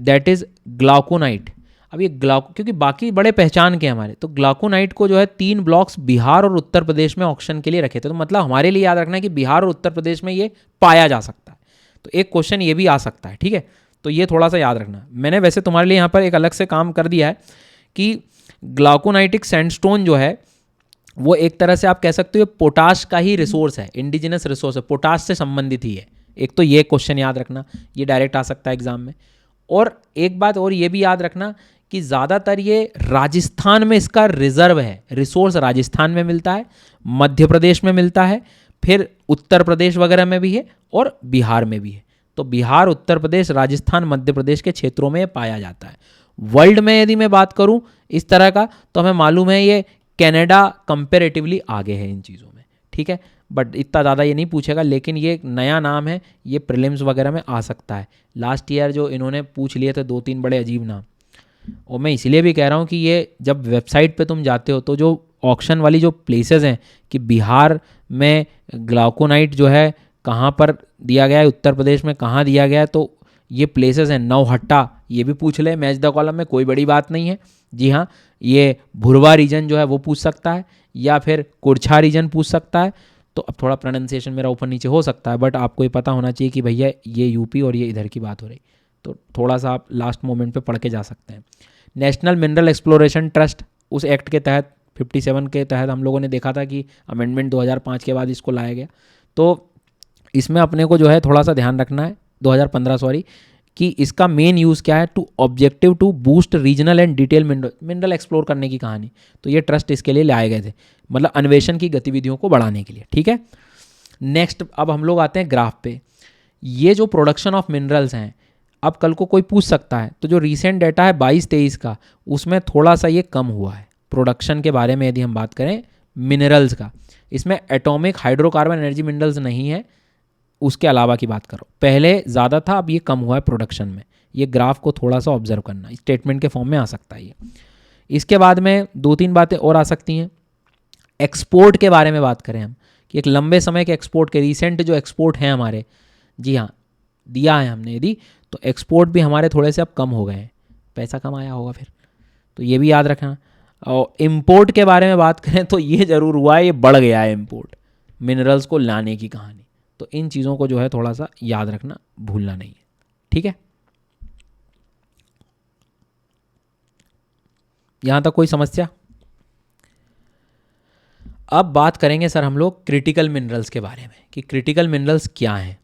दैट इज़ ग्लाउकोनाइट। अब ये क्योंकि बाकी बड़े पहचान के हमारे, तो ग्लाउकोनाइट को जो है 3 ब्लॉक्स बिहार और उत्तर प्रदेश में ऑक्शन के लिए रखे थे। तो मतलब हमारे लिए याद रखना है कि बिहार और उत्तर प्रदेश में ये पाया जा सकता है। तो एक क्वेश्चन ये भी आ सकता है, ठीक है, तो ये थोड़ा सा याद रखना। मैंने वैसे तुम्हारे लिए यहाँ पर एक अलग से काम कर दिया है कि ग्लाउकोनाइटिक सैंडस्टोन जो है वो एक तरह से आप कह सकते हो पोटाश का ही रिसोर्स है, इंडिजिनस रिसोर्स है, पोटाश से संबंधित ही है। एक तो ये क्वेश्चन याद रखना, ये डायरेक्ट आ सकता है एग्जाम में। और एक बात और ये भी याद रखना कि ज़्यादातर ये राजस्थान में इसका रिजर्व है, रिसोर्स राजस्थान में मिलता है, मध्य प्रदेश में मिलता है, फिर उत्तर प्रदेश वगैरह में भी है और बिहार में भी है। तो बिहार, उत्तर प्रदेश, राजस्थान, मध्य प्रदेश के क्षेत्रों में ये पाया जाता है। वर्ल्ड में यदि मैं बात करूं इस तरह का, तो हमें मालूम है ये कनाडा कंपेरेटिवली आगे है इन चीज़ों में, ठीक है, बट इतना ज़्यादा ये नहीं पूछेगा। लेकिन ये एक नया नाम है, ये प्रीलिम्स वगैरह में आ सकता है। लास्ट ईयर जो इन्होंने पूछ लिए थे 2-3 बड़े अजीब नाम, और मैं इसलिए भी कह रहा हूँ कि ये जब वेबसाइट पे तुम जाते हो तो जो ऑक्शन वाली जो प्लेसेस हैं कि बिहार में ग्लाउकोनाइट जो है कहाँ पर दिया गया है, उत्तर प्रदेश में कहाँ दिया गया है, तो ये प्लेसेस हैं। नौहट्टा, ये भी पूछ ले मैच द कॉलम में, कोई बड़ी बात नहीं है। जी हाँ, ये भुरवा रीजन जो है वो पूछ सकता है, या फिर कुरछा रीजन पूछ सकता है। तो अब थोड़ा प्रोनाउंसिएशन मेरा ऊपर नीचे हो सकता है, बट आपको ये पता होना चाहिए कि भैया ये यूपी और ये इधर की बात हो रही। तो थोड़ा सा आप लास्ट मोमेंट पे पढ़ के जा सकते हैं। नेशनल मिनरल एक्सप्लोरेशन ट्रस्ट, उस एक्ट के तहत 57 के तहत हम लोगों ने देखा था कि अमेंडमेंट 2005 के बाद इसको लाया गया। तो इसमें अपने को जो है थोड़ा सा ध्यान रखना है, 2015 सॉरी, कि इसका मेन यूज़ क्या है, to objective to boost regional and detail mineral explore करने की कहानी। तो ये ट्रस्ट इसके लिए लाए गए थे, मतलब अन्वेषण की गतिविधियों को बढ़ाने के लिए, ठीक है। नेक्स्ट अब हम लोग आते हैं ग्राफ पे। ये जो प्रोडक्शन ऑफ मिनरल्स हैं, अब कल को कोई पूछ सकता है, तो जो रीसेंट डाटा है 22-23 का, उसमें थोड़ा सा ये कम हुआ है प्रोडक्शन के बारे में। यदि हम बात करें मिनरल्स का, इसमें एटॉमिक हाइड्रोकार्बन एनर्जी मिनरल्स नहीं है, उसके अलावा की बात करो। पहले ज़्यादा था, अब ये कम हुआ है प्रोडक्शन में। ये ग्राफ को थोड़ा सा ऑब्जर्व करना, स्टेटमेंट के फॉर्म में आ सकता है ये। इसके बाद में 2-3 बातें और आ सकती हैं। एक्सपोर्ट के बारे में बात करें हम, कि एक लंबे समय के एक्सपोर्ट के, रिसेंट जो एक्सपोर्ट हैं हमारे, जी हाँ दिया है हमने यदि, तो एक्सपोर्ट भी हमारे थोड़े से अब कम हो गए हैं, पैसा कम आया होगा फिर, तो ये भी याद रखना। और इम्पोर्ट के बारे में बात करें तो ये ज़रूर हुआ है, ये बढ़ गया है इम्पोर्ट, मिनरल्स को लाने की कहानी। तो इन चीज़ों को जो है थोड़ा सा याद रखना, भूलना नहीं है, ठीक है। यहाँ तक कोई समस्या? अब बात करेंगे सर हम लोग क्रिटिकल मिनरल्स के बारे में, कि क्रिटिकल मिनरल्स क्या हैं।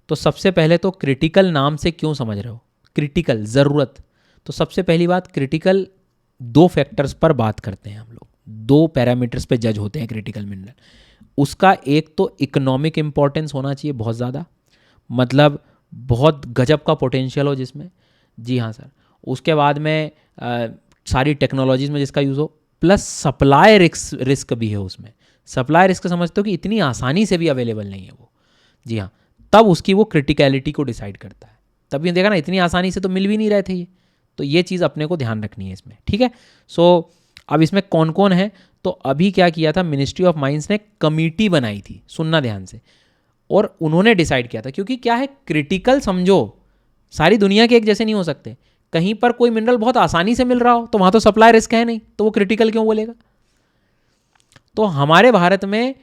तो सबसे पहले तो क्रिटिकल नाम से क्यों समझ रहे हो, क्रिटिकल ज़रूरत। तो सबसे पहली बात, क्रिटिकल 2 फैक्टर्स पर बात करते हैं हम लोग, 2 पैरामीटर्स पे जज होते हैं क्रिटिकल मिनरल। उसका एक तो इकोनॉमिक इम्पॉर्टेंस होना चाहिए बहुत ज़्यादा, मतलब बहुत गजब का पोटेंशियल हो जिसमें। जी हाँ सर। उसके बाद में सारी टेक्नोलॉजीज़ में जिसका यूज़ हो, प्लस सप्लाई रिस्क भी है उसमें। सप्लाई रिस्क समझते हो कि इतनी आसानी से भी अवेलेबल नहीं है वो। जी हाँ, तब उसकी वो क्रिटिकलिटी को डिसाइड करता है। तभी देखा ना, इतनी आसानी से तो मिल भी नहीं रहे थे ये। तो ये चीज़ अपने को ध्यान रखनी है इसमें, ठीक है। सो अब इसमें कौन कौन है, तो अभी क्या किया था, मिनिस्ट्री ऑफ माइंस ने कमेटी बनाई थी, सुनना ध्यान से, और उन्होंने डिसाइड किया था। क्योंकि क्या है, क्रिटिकल समझो, सारी दुनिया के एक जैसे नहीं हो सकते। कहीं पर कोई मिनरल बहुत आसानी से मिल रहा हो तो वहाँ तो सप्लाई रिस्क है नहीं, तो वो क्रिटिकल क्यों बोलेगा। तो हमारे भारत में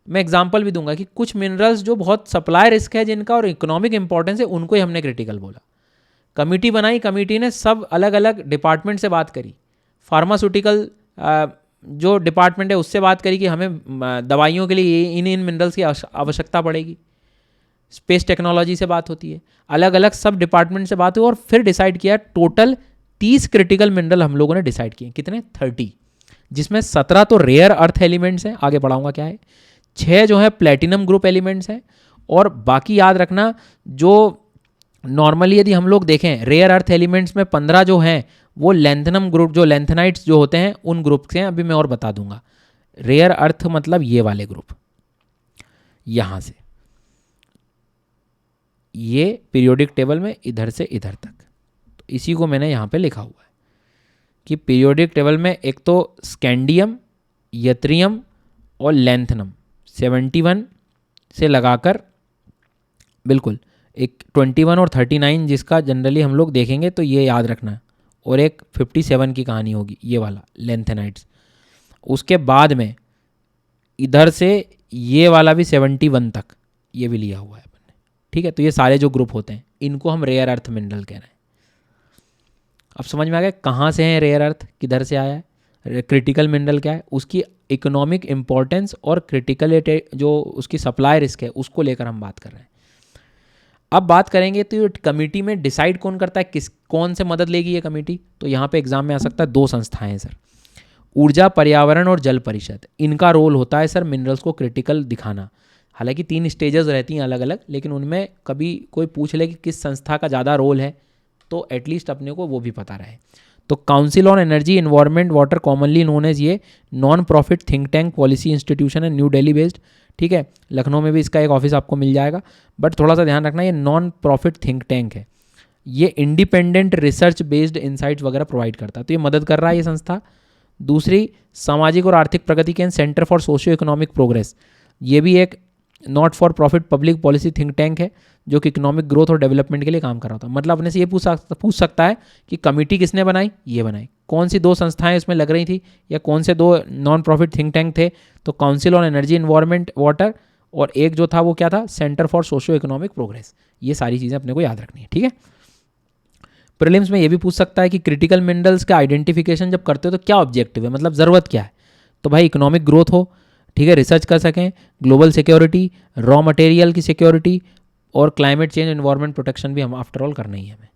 मैं एग्जांपल भी दूंगा कि कुछ मिनरल्स जो बहुत सप्लाई रिस्क है जिनका और इकोनॉमिक इंपॉर्टेंस है, उनको ही हमने क्रिटिकल बोला। कमेटी बनाई, कमेटी ने सब अलग अलग डिपार्टमेंट से बात करी। फार्मास्यूटिकल जो डिपार्टमेंट है उससे बात करी कि हमें दवाइयों के लिए इन इन मिनरल्स की आवश्यकता पड़ेगी। स्पेस टेक्नोलॉजी से बात होती है, अलग अलग सब डिपार्टमेंट से बात हुई, और फिर डिसाइड किया टोटल 30 क्रिटिकल मिनरल हम लोगों ने डिसाइड किए। कितने? 30, जिसमें 17 तो रेयर अर्थ एलिमेंट्स हैं, आगे पढ़ाऊंगा क्या है, 6 जो है प्लेटिनम ग्रुप एलिमेंट्स हैं, और बाकी याद रखना जो नॉर्मली यदि हम लोग देखें रेयर अर्थ एलिमेंट्स में 15 जो हैं वो लेंथनम ग्रुप, जो लेंथनाइट्स जो होते हैं उन ग्रुप से हैं। अभी मैं और बता दूंगा। रेयर अर्थ मतलब ये वाले ग्रुप, यहाँ से ये पीरियोडिक टेबल में इधर से इधर तक, तो इसी को मैंने यहाँ पे लिखा हुआ है कि पीरियोडिक टेबल में एक तो स्कैंडियम, यत्रियम और लेंथनम 71 से लगाकर बिल्कुल एक 21 और 39 जिसका जनरली हम लोग देखेंगे, तो ये याद रखना। और एक 57 की कहानी होगी, ये वाला लेंथेनाइट्स। उसके बाद में इधर से ये वाला भी 71 तक, ये भी लिया हुआ है अपन ने, ठीक है। तो ये सारे जो ग्रुप होते हैं इनको हम रेयर अर्थ मिनरल कह रहे हैं। अब समझ में आ गया कहाँ से है रेयर अर्थ, किधर से आया है, क्रिटिकल मिनरल क्या है, उसकी इकोनॉमिक इंपॉर्टेंस और क्रिटिकल जो उसकी सप्लाई रिस्क है उसको लेकर हम बात कर रहे हैं। अब बात करेंगे तो कमेटी में डिसाइड कौन करता है, किस कौन से मदद लेगी ये कमेटी। तो यहाँ पे एग्जाम में आ सकता है 2 संस्थाएं हैं सर, ऊर्जा पर्यावरण और जल परिषद। इनका रोल होता है सर मिनरल्स को क्रिटिकल दिखाना। हालांकि 3 स्टेजेस रहती हैं अलग अलग, लेकिन उनमें कभी कोई पूछ ले कि किस संस्था का ज़्यादा रोल है तो एटलीस्ट अपने को वो भी पता रहे। तो council on energy environment water, commonly known as, ये non profit think tank policy institution है, न्यू दिल्ली बेस्ड, ठीक है। लखनऊ में भी इसका एक ऑफिस आपको मिल जाएगा, बट थोड़ा सा ध्यान रखना ये नॉन प्रॉफिट थिंक टैंक है। ये इंडिपेंडेंट रिसर्च बेस्ड इंसाइट्स वगैरह प्रोवाइड करता है, तो ये मदद कर रहा है ये संस्था। दूसरी सामाजिक और आर्थिक प्रगति के centre for socio economic progress, ये भी एक not for profit public policy think tank है जो कि इकोनॉमिक ग्रोथ और डेवलपमेंट के लिए काम कर रहा था। मतलब अपने से ये पूछ सकता है कि कमेटी किसने बनाई, ये बनाई। कौन सी 2 संस्थाएं इसमें लग रही थी या कौन से 2 नॉन प्रॉफिट थिंक टैंक थे, तो council on energy environment water, और एक जो था वो क्या था, centre for socio economic progress. ये सारी चीज़ें अपने को याद रखनी है, ठीक है। प्रीलिम्स में ये भी पूछ सकता है कि क्रिटिकल मिनरल्स का आइडेंटिफिकेशन जब करते हो तो क्या ऑब्जेक्टिव है, मतलब ज़रूरत क्या है। तो भाई इकोनॉमिक ग्रोथ हो, ठीक है, रिसर्च कर सकें, ग्लोबल सिक्योरिटी, रॉ मटेरियल की सिक्योरिटी, और क्लाइमेट चेंज एनवायरनमेंट प्रोटेक्शन भी हम आफ्टर ऑल करना ही है हमें।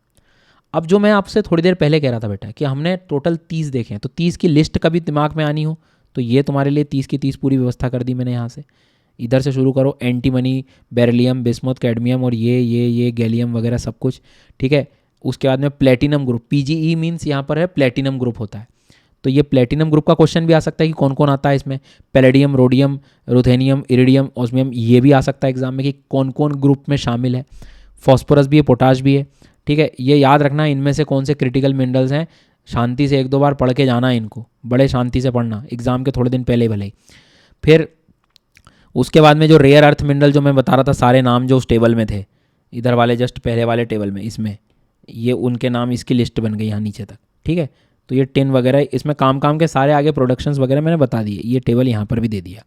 अब जो मैं आपसे थोड़ी देर पहले कह रहा था बेटा कि हमने टोटल 30 देखे हैं, तो 30 की लिस्ट कभी दिमाग में आनी हो तो ये तुम्हारे लिए 30 की 30 पूरी व्यवस्था कर दी मैंने। यहाँ से इधर से शुरू करो, एंटीमनी, बेरिलियम, बिस्मुथ, कैडमियम और ये गैलियम वगैरह सब कुछ, ठीक है। उसके बाद में प्लेटिनम ग्रुप, पीजीई मीन्स यहाँ पर है प्लेटिनम ग्रुप होता है, तो ये प्लेटिनम ग्रुप का क्वेश्चन भी आ सकता है कि कौन कौन आता है इसमें। Palladium, rhodium, ruthenium, iridium, osmium, ये भी आ सकता है एग्जाम में कि कौन कौन ग्रुप में शामिल है। फॉस्फोरस भी है, पोटाश भी है, ठीक है। ये याद रखना इनमें से कौन से क्रिटिकल मिनरल्स हैं, शांति से 1-2 बार पढ़ के जाना है इनको, बड़े शांति से पढ़ना, एग्जाम के थोड़े दिन पहले भले ही। फिर उसके बाद में जो रेयर अर्थ मिनरल जो मैं बता रहा था, सारे नाम जो उस टेबल में थे, इधर वाले जस्ट पहले वाले टेबल में, इसमें ये उनके नाम, इसकी लिस्ट बन गई यहाँ नीचे तक, ठीक है। तो ये टिन वगैरह इसमें काम के सारे आगे प्रोडक्शंस वगैरह मैंने बता दिए, ये टेबल यहाँ पर भी दे दिया।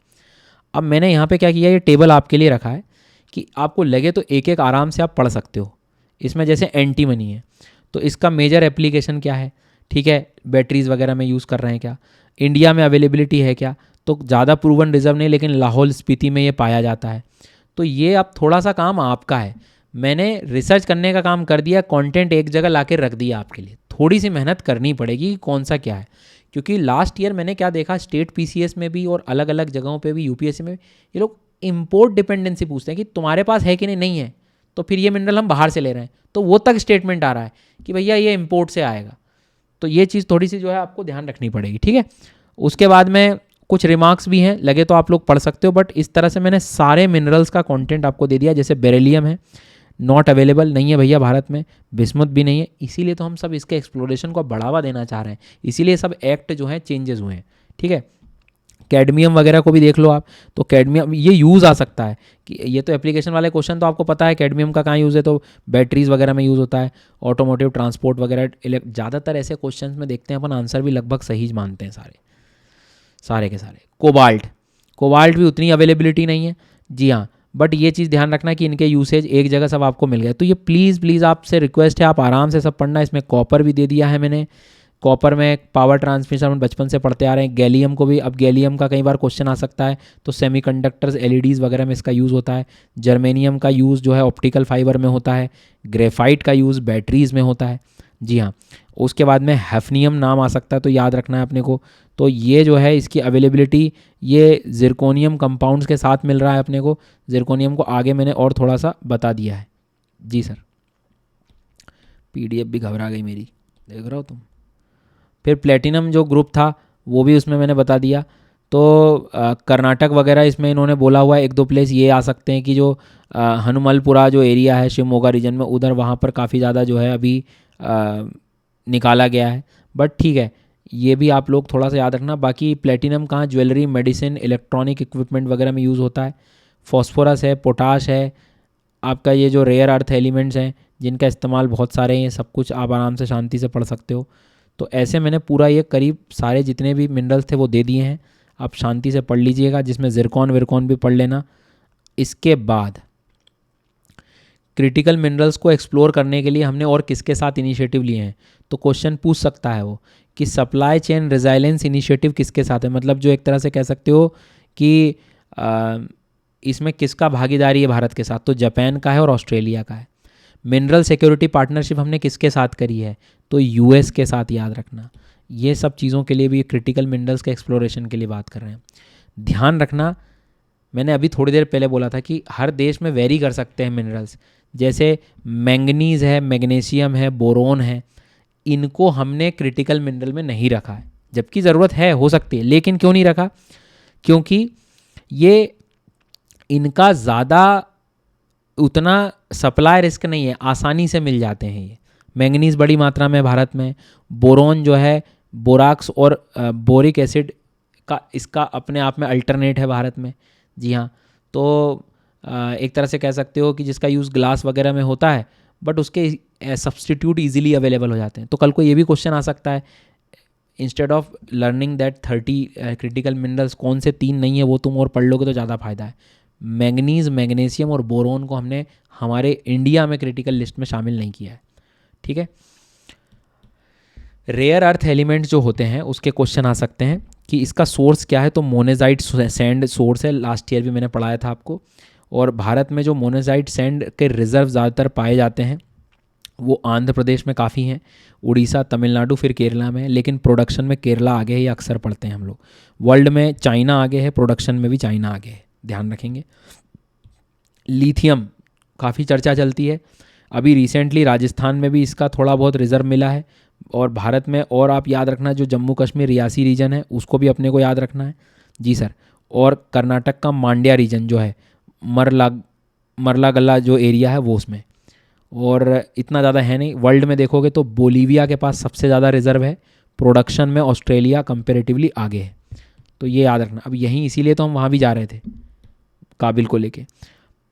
अब मैंने यहाँ पे क्या किया, ये टेबल आपके लिए रखा है कि आपको लगे तो एक एक आराम से आप पढ़ सकते हो। इसमें जैसे एंटीमनी है तो इसका मेजर एप्लीकेशन क्या है, ठीक है, बैटरीज वगैरह में यूज़ कर रहे हैं क्या, इंडिया में अवेलेबिलिटी है क्या, तो ज़्यादा प्रूवन रिजर्व नहीं, लेकिन लाहौल स्पीति में ये पाया जाता है। तो ये अब थोड़ा सा काम आपका है, मैंने रिसर्च करने का काम कर दिया, कंटेंट एक जगह ला रख दिया आपके लिए। थोड़ी सी मेहनत करनी पड़ेगी कि कौन सा क्या है, क्योंकि लास्ट ईयर मैंने क्या देखा, स्टेट पीसीएस में भी और अलग अलग जगहों पे भी, यूपीएससी में, ये लोग इम्पोर्ट डिपेंडेंसी पूछते हैं कि तुम्हारे पास है कि नहीं है, तो फिर ये मिनरल हम बाहर से ले रहे हैं, तो वो तक स्टेटमेंट आ रहा है कि भैया ये इम्पोर्ट से आएगा। तो ये चीज़ थोड़ी सी जो है आपको ध्यान रखनी पड़ेगी, ठीक है। उसके बाद में कुछ रिमार्क्स भी हैं, लगे तो आप लोग पढ़ सकते हो, बट इस तरह से मैंने सारे मिनरल्स का कंटेंट आपको दे दिया। जैसे बेरिलियम है, नॉट अवेलेबल नहीं है भैया भारत में, बिस्मुथ भी नहीं है, इसीलिए तो हम सब इसके एक्सप्लोरेशन को बढ़ावा देना चाह रहे हैं, इसीलिए सब एक्ट जो है चेंजेस हुए हैं, ठीक है। कैडमियम वगैरह को भी देख लो आप, तो कैडमियम ये यूज़ आ सकता है कि ये तो एप्लीकेशन वाले क्वेश्चन तो आपको पता है कैडमियम का कहाँ यूज़ है, तो बैटरीज वगैरह में यूज़ होता है, ऑटोमोटिव ट्रांसपोर्ट वगैरह, ज़्यादातर ऐसे क्वेश्चन में देखते हैं अपन आंसर भी लगभग सही मानते हैं सारे के सारे। कोबाल्ट भी उतनी अवेलेबिलिटी नहीं है, जी हाँ, बट ये चीज़ ध्यान रखना कि इनके यूसेज एक जगह सब आपको मिल गया। तो ये प्लीज़ आपसे रिक्वेस्ट है, आप आराम से सब पढ़ना। इसमें कॉपर भी दे दिया है मैंने, कॉपर में पावर ट्रांसमिशन हम बचपन से पढ़ते आ रहे हैं। गैलियम को भी, अब गैलियम का कई बार क्वेश्चन आ सकता है, तो सेमीकंडक्टर्स एलईडीज़ वगैरह में इसका यूज़ होता है। जर्मेनियम का यूज़ जो है ऑप्टिकल फाइबर में होता है। ग्रेफाइट का यूज़ बैटरीज़ में होता है, जी हाँ। उसके बाद में हैफनियम नाम आ सकता है, तो याद रखना है अपने को। तो ये जो है इसकी अवेलेबिलिटी ये जिरकोनियम कंपाउंड्स के साथ मिल रहा है अपने को। जिरकोनियम को आगे मैंने और थोड़ा सा बता दिया है, जी सर। पीडीएफ भी घबरा गई मेरी, देख रहे हो तुम। फिर प्लेटिनम जो ग्रुप था वो भी उसमें मैंने बता दिया। तो कर्नाटक वगैरह इसमें इन्होंने बोला हुआ है, एक दो प्लेस ये आ सकते हैं कि जो हनुमलपुरा जो एरिया है शिवमोगा रीजन में, उधर वहाँ पर काफ़ी ज़्यादा जो है अभी निकाला गया है, बट ठीक है, ये भी आप लोग थोड़ा सा याद रखना। बाकी प्लेटिनम कहाँ ज्वेलरी, मेडिसिन, इलेक्ट्रॉनिक इक्विपमेंट वगैरह में यूज़ होता है। फॉस्फोरस है, पोटाश है, आपका ये जो रेयर अर्थ एलिमेंट्स हैं जिनका इस्तेमाल बहुत सारे हैं, सब कुछ आप आराम से शांति से पढ़ सकते हो। तो ऐसे मैंने पूरा ये करीब सारे जितने भी मिनरल्स थे वो दे दिए हैं, आप शांति से पढ़ लीजिएगा, जिसमें जिरकॉन विरकॉन भी पढ़ लेना। इसके बाद क्रिटिकल मिनरल्स को एक्सप्लोर करने के लिए हमने और किसके साथ इनिशिएटिव लिए हैं, तो क्वेश्चन पूछ सकता है वो कि सप्लाई चेन रेजिलियंस इनिशिएटिव किसके साथ है, मतलब जो एक तरह से कह सकते हो कि इसमें किसका भागीदारी है भारत के साथ, तो जापान का है और ऑस्ट्रेलिया का है। मिनरल सिक्योरिटी पार्टनरशिप हमने किसके साथ करी है, तो यूएस के साथ, याद रखना। ये सब चीज़ों के लिए भी क्रिटिकल मिनरल्स के एक्सप्लोरेशन के लिए बात कर रहे हैं। ध्यान रखना, मैंने अभी थोड़ी देर पहले बोला था कि हर देश में वेरी कर सकते हैं मिनरल्स, जैसे मैंगनीज़ है, मैग्नीशियम है, बोरोन है, इनको हमने क्रिटिकल मिनरल में नहीं रखा है, जबकि ज़रूरत है, हो सकती है, लेकिन क्यों नहीं रखा, क्योंकि ये इनका ज़्यादा उतना सप्लाई रिस्क नहीं है, आसानी से मिल जाते हैं ये। मैंगनीज़ बड़ी मात्रा में भारत में, बोरोन जो है बोराक्स और बोरिक एसिड का इसका अपने आप में अल्टरनेट है भारत में, जी हाँ। तो एक तरह से कह सकते हो कि जिसका यूज़ ग्लास वगैरह में होता है, बट उसके सब्सटीट्यूट इजीली अवेलेबल हो जाते हैं। तो कल को ये भी क्वेश्चन आ सकता है, instead of learning that 30 critical minerals कौन से 3 नहीं है वो तुम और पढ़ लोगे तो ज़्यादा फायदा है। मैंगनीज़, मैग्नीशियम और बोरोन को हमने हमारे इंडिया में क्रिटिकल लिस्ट में शामिल नहीं किया है, ठीक है। रेयर अर्थ एलिमेंट्स जो होते हैं उसके क्वेश्चन आ सकते हैं कि इसका सोर्स क्या है, तो मोनेजाइट सैंड सोर्स है, लास्ट ईयर भी मैंने पढ़ाया था आपको। और भारत में जो मोनेजाइट सैंड के रिजर्व ज़्यादातर पाए जाते हैं वो आंध्र प्रदेश में काफ़ी हैं, उड़ीसा, तमिलनाडु, फिर केरला में, लेकिन प्रोडक्शन में केरला आगे है, ये अक्सर पढ़ते हैं हम लोग। वर्ल्ड में चाइना आगे है, प्रोडक्शन में भी चाइना आगे है, ध्यान रखेंगे। लिथियम काफ़ी चर्चा चलती है, अभी रिसेंटली राजस्थान में भी इसका थोड़ा बहुत रिजर्व मिला है, और भारत में, और आप याद रखना जो जम्मू कश्मीर रियासी रीजन है उसको भी अपने को याद रखना है, जी सर। और कर्नाटक का मांड्या रीजन जो है, मरलागल्ला जो एरिया है वो उसमें, और इतना ज़्यादा है नहीं। वर्ल्ड में देखोगे तो बोलीविया के पास सबसे ज़्यादा रिजर्व है, प्रोडक्शन में ऑस्ट्रेलिया कंपेरेटिवली आगे है, तो ये याद रखना। अब यहीं इसीलिए तो हम वहाँ भी जा रहे थे काबिल को लेके।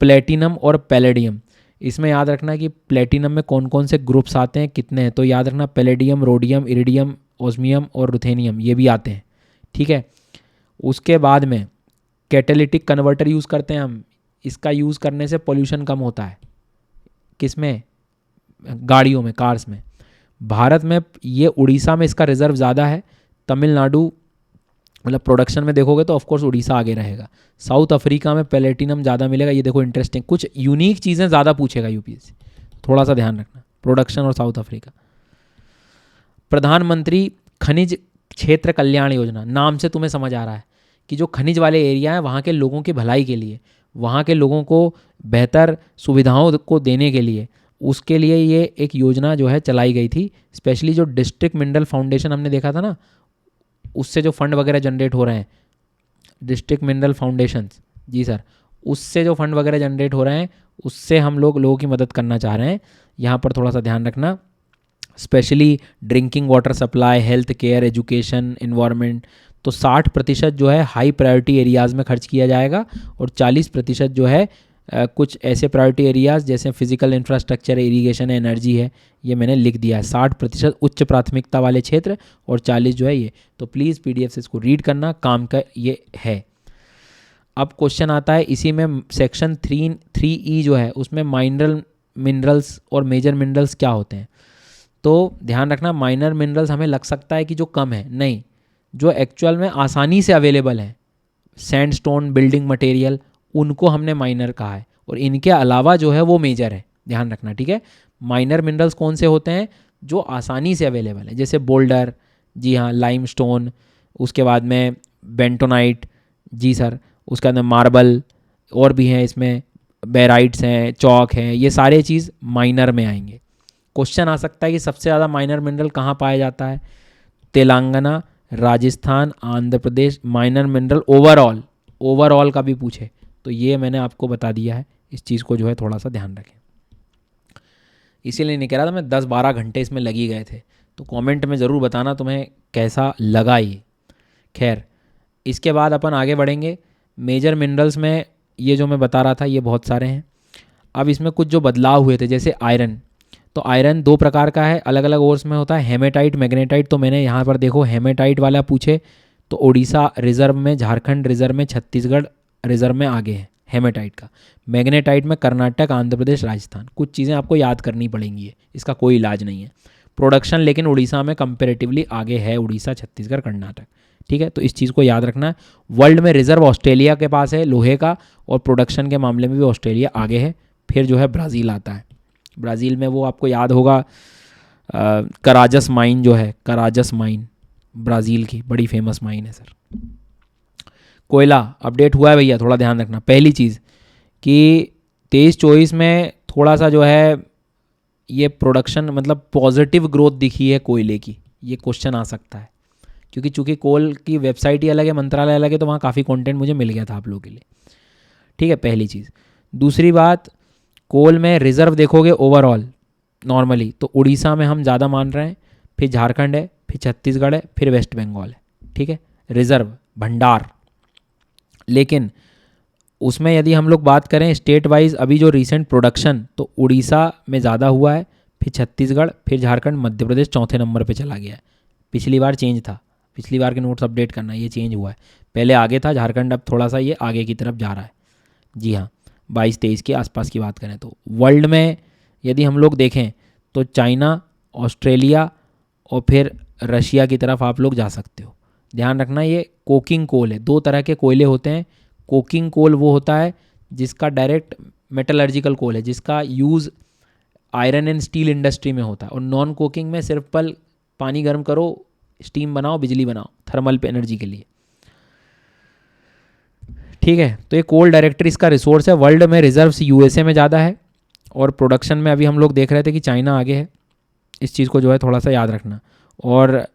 प्लेटिनम और पैलेडियम, इसमें याद रखना कि प्लेटिनम में कौन कौन से ग्रुप्स आते हैं, कितने हैं, तो याद रखना पैलेडियम, रोडियम, इरिडियम, ओस्मियम और रुथेनियम ये भी आते हैं, ठीक है। उसके बाद में कैटेलिटिक कन्वर्टर यूज़ करते हैं हम, इसका यूज़ करने से पोल्यूशन कम होता है, किसमें, गाड़ियों में, कार्स में। भारत में ये उड़ीसा में इसका रिजर्व ज़्यादा है, तमिलनाडु मतलब प्रोडक्शन में देखोगे तो ऑफकोर्स उड़ीसा आगे रहेगा। साउथ अफ्रीका में प्लेटिनम ज़्यादा मिलेगा, ये देखो इंटरेस्टिंग, कुछ यूनिक चीज़ें ज़्यादा पूछेगा यूपीएससी, थोड़ा सा ध्यान रखना, प्रोडक्शन और साउथ अफ्रीका। प्रधानमंत्री खनिज क्षेत्र कल्याण योजना, नाम से तुम्हें समझ आ रहा है कि जो खनिज वाले एरिया हैं वहाँ के लोगों की भलाई के लिए, वहाँ के लोगों को बेहतर सुविधाओं को देने के लिए, उसके लिए ये एक योजना जो है चलाई गई थी। स्पेशली जो डिस्ट्रिक्ट मिनरल फाउंडेशन हमने देखा था ना, उससे जो फंड वगैरह जनरेट हो रहे हैं, डिस्ट्रिक्ट मिनरल फाउंडेशन, जी सर, उससे जो फंड वगैरह जनरेट हो रहे हैं, उससे हम लोगों की मदद करना चाह रहे हैं। यहाँ पर थोड़ा सा ध्यान रखना, specially drinking water supply, health care, education, environment. तो 60% जो है हाई प्रायोरिटी एरियाज़ में खर्च किया जाएगा और 40% जो है कुछ ऐसे प्रायोरिटी एरियाज़ जैसे फिजिकल इंफ्रास्ट्रक्चर, इरीगेशन, एनर्जी है, ये मैंने लिख दिया है। 60% उच्च प्राथमिकता वाले क्षेत्र और 40 जो है ये। तो प्लीज़ PDF से इसको रीड करना, काम का ये है। अब क्वेश्चन आता है इसी में सेक्शन 3E जो है, उसमें माइनर मिनरल्स और मेजर मिनरल्स क्या होते हैं। तो ध्यान रखना, माइनर मिनरल्स हमें लग सकता है कि जो कम है, नहीं, जो एक्चुअल में आसानी से अवेलेबल है, सैंडस्टोन, बिल्डिंग मटेरियल, उनको हमने माइनर कहा है, और इनके अलावा जो है वो मेजर है। ध्यान रखना, ठीक है। माइनर मिनरल्स कौन से होते हैं? जो आसानी से अवेलेबल है, जैसे बोल्डर, जी हाँ, लाइमस्टोन, उसके बाद में बेंटोनाइट, जी सर, उसके बाद में मार्बल, और भी हैं इसमें, बेराइट्स हैं, चौक हैं, ये सारे चीज़ माइनर में आएंगे। क्वेश्चन आ सकता है कि सबसे ज़्यादा माइनर मिनरल कहाँ पाया जाता है? Telangana, Rajasthan, Andhra Pradesh. Minor mineral overall का भी पूछे तो ये मैंने आपको बता दिया है। इस चीज़ को जो है थोड़ा सा ध्यान रखें। इसीलिए नहीं कह रहा था मैं, 10-12 घंटे इसमें लगी गए थे। तो कमेंट में ज़रूर बताना तुम्हें कैसा लगा ये। खैर, इसके बाद अपन आगे बढ़ेंगे। मेजर मिनरल्स में ये जो मैं बता रहा था ये बहुत सारे हैं। अब इसमें कुछ जो बदलाव हुए थे, जैसे आयरन। तो आयरन 2 प्रकार का है, अलग अलग ओर्स में होता है, हेमेटाइट, मैग्नेटाइट। तो मैंने यहाँ पर देखो हेमेटाइट वाला पूछे तो उड़ीसा रिजर्व में, झारखंड रिजर्व में, छत्तीसगढ़ रिजर्व में आगे है हेमेटाइट का। मैग्नेटाइट में कर्नाटक, आंध्र प्रदेश, राजस्थान। कुछ चीज़ें आपको याद करनी पड़ेंगी, इसका कोई इलाज नहीं है। प्रोडक्शन लेकिन उड़ीसा में कंपेरेटिवली आगे है, उड़ीसा, छत्तीसगढ़, कर्नाटक, ठीक है। तो इस चीज़ को याद रखना है। वर्ल्ड में रिजर्व ऑस्ट्रेलिया के पास है लोहे का, और प्रोडक्शन के मामले में भी ऑस्ट्रेलिया आगे है। फिर जो है ब्राज़ील आता है। ब्राज़ील में वो आपको याद होगा, कराजस माइन जो है, कराजस माइन ब्राज़ील की बड़ी फेमस माइन है सर। कोयला अपडेट हुआ है भैया, थोड़ा ध्यान रखना। पहली चीज़ कि 23-24 में थोड़ा सा जो है ये प्रोडक्शन, मतलब पॉजिटिव ग्रोथ दिखी है कोयले की। ये क्वेश्चन आ सकता है, क्योंकि चूंकि कोल की वेबसाइट ही अलग है, मंत्रालय अलग है, तो वहाँ काफ़ी कंटेंट मुझे मिल गया था आप लोगों के लिए, ठीक है, पहली चीज़। दूसरी बात, कोल में रिज़र्व देखोगे ओवरऑल नॉर्मली तो उड़ीसा में हम ज़्यादा मान रहे हैं, फिर झारखंड है, फिर छत्तीसगढ़ है, फिर वेस्ट बंगाल है, ठीक है, रिज़र्व भंडार। लेकिन उसमें यदि हम लोग बात करें स्टेट वाइज, अभी जो रीसेंट प्रोडक्शन, तो उड़ीसा में ज़्यादा हुआ है, फिर छत्तीसगढ़, फिर झारखंड, मध्य प्रदेश चौथे नंबर पे चला गया है। पिछली बार चेंज था, पिछली बार के नोट्स अपडेट करना, ये चेंज हुआ है। पहले आगे था झारखंड, अब थोड़ा सा ये आगे की तरफ जा रहा है। जी हाँ, 22-23 के आसपास की बात करें तो वर्ल्ड में यदि हम लोग देखें तो चाइना, ऑस्ट्रेलिया और फिर रशिया की तरफ आप लोग जा सकते हो। ध्यान रखना, ये कोकिंग कोल है। 2 तरह के कोयले होते हैं। कोकिंग कोल वो होता है जिसका डायरेक्ट मेटलर्जिकल कोल है, जिसका use iron and steel industry में होता है, और नॉन कोकिंग में सिर्फ पानी गर्म करो, स्टीम बनाओ, बिजली बनाओ, थर्मल पे एनर्जी के लिए, ठीक है। तो ये कोल डायरेक्टरी इसका रिसोर्स है। वर्ल्ड में रिजर्व्स USA में ज़्यादा है, और प्रोडक्शन में अभी हम लोग देख रहे थे कि चाइना आगे है। इस चीज़ को जो है थोड़ा सा याद रखना। और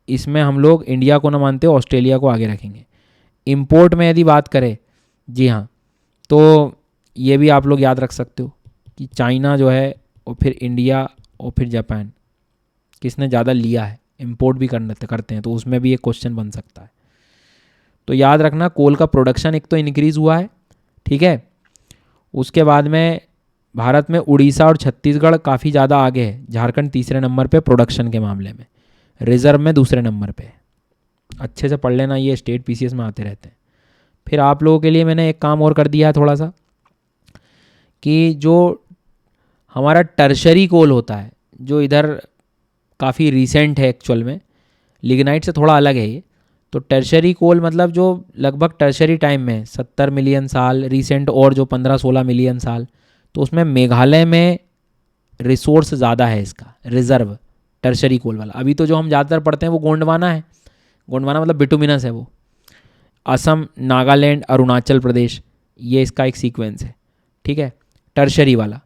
इसमें हम लोग इंडिया को ना मानते हो, ऑस्ट्रेलिया को आगे रखेंगे। इंपोर्ट में यदि बात करें, जी हाँ, तो ये भी आप लोग याद रख सकते हो कि चाइना जो है, और फिर इंडिया, और फिर जापान, किसने ज़्यादा लिया है, इंपोर्ट भी करते हैं, तो उसमें भी एक क्वेश्चन बन सकता है। तो याद रखना, कोल का प्रोडक्शन एक तो इंक्रीज़ हुआ है, ठीक है। उसके बाद में भारत में उड़ीसा और छत्तीसगढ़ काफ़ी ज़्यादा आगे है। झारखंड तीसरे नंबर पे प्रोडक्शन के मामले में, रिजर्व में दूसरे नंबर पे। अच्छे से पढ़ लेना, ये स्टेट PCS में आते रहते हैं। फिर आप लोगों के लिए मैंने एक काम और कर दिया है थोड़ा सा, कि जो हमारा टर्शरी कोल होता है, जो इधर काफ़ी रीसेंट है एक्चुअल में, लिग्नाइट से थोड़ा अलग है ये। तो टर्शरी कोल मतलब जो लगभग टर्शरी टाइम में 70 मिलियन साल, रीसेंट और जो 15-16 मिलियन साल, तो उसमें मेघालय में रिसोर्स ज़्यादा है इसका, रिजर्व टर्शरी कोल वाला। अभी तो जो हम ज़्यादातर पढ़ते हैं वो गोंडवाना है। गोंडवाना मतलब बिटुमिनस है वो। असम, नागालैंड, अरुणाचल प्रदेश, ये इसका एक सीक्वेंस है, ठीक है, टर्शरी वाला।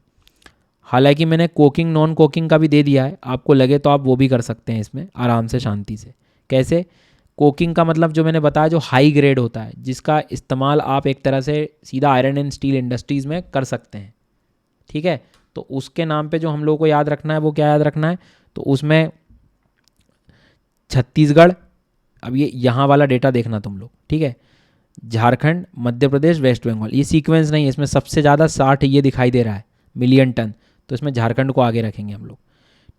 हालांकि मैंने कोकिंग नॉन कोकिंग का भी दे दिया है, आपको लगे तो आप वो भी कर सकते हैं इसमें आराम से शांति से। कैसे? कोकिंग का मतलब जो मैंने बताया जो हाई ग्रेड होता है, जिसका इस्तेमाल आप एक तरह से सीधा आयरन एंड स्टील इंडस्ट्रीज़ में कर सकते हैं, ठीक है। तो उसके नाम पे जो हम लोगों को याद रखना है वो क्या याद रखना है, तो उसमें छत्तीसगढ़, अब ये यहाँ वाला डेटा देखना तुम लोग, ठीक है, झारखंड, मध्य प्रदेश, वेस्ट बंगाल, ये सीक्वेंस नहीं है, इसमें सबसे ज़्यादा 60 ये दिखाई दे रहा है मिलियन टन, तो इसमें झारखंड को आगे रखेंगे हम लोग,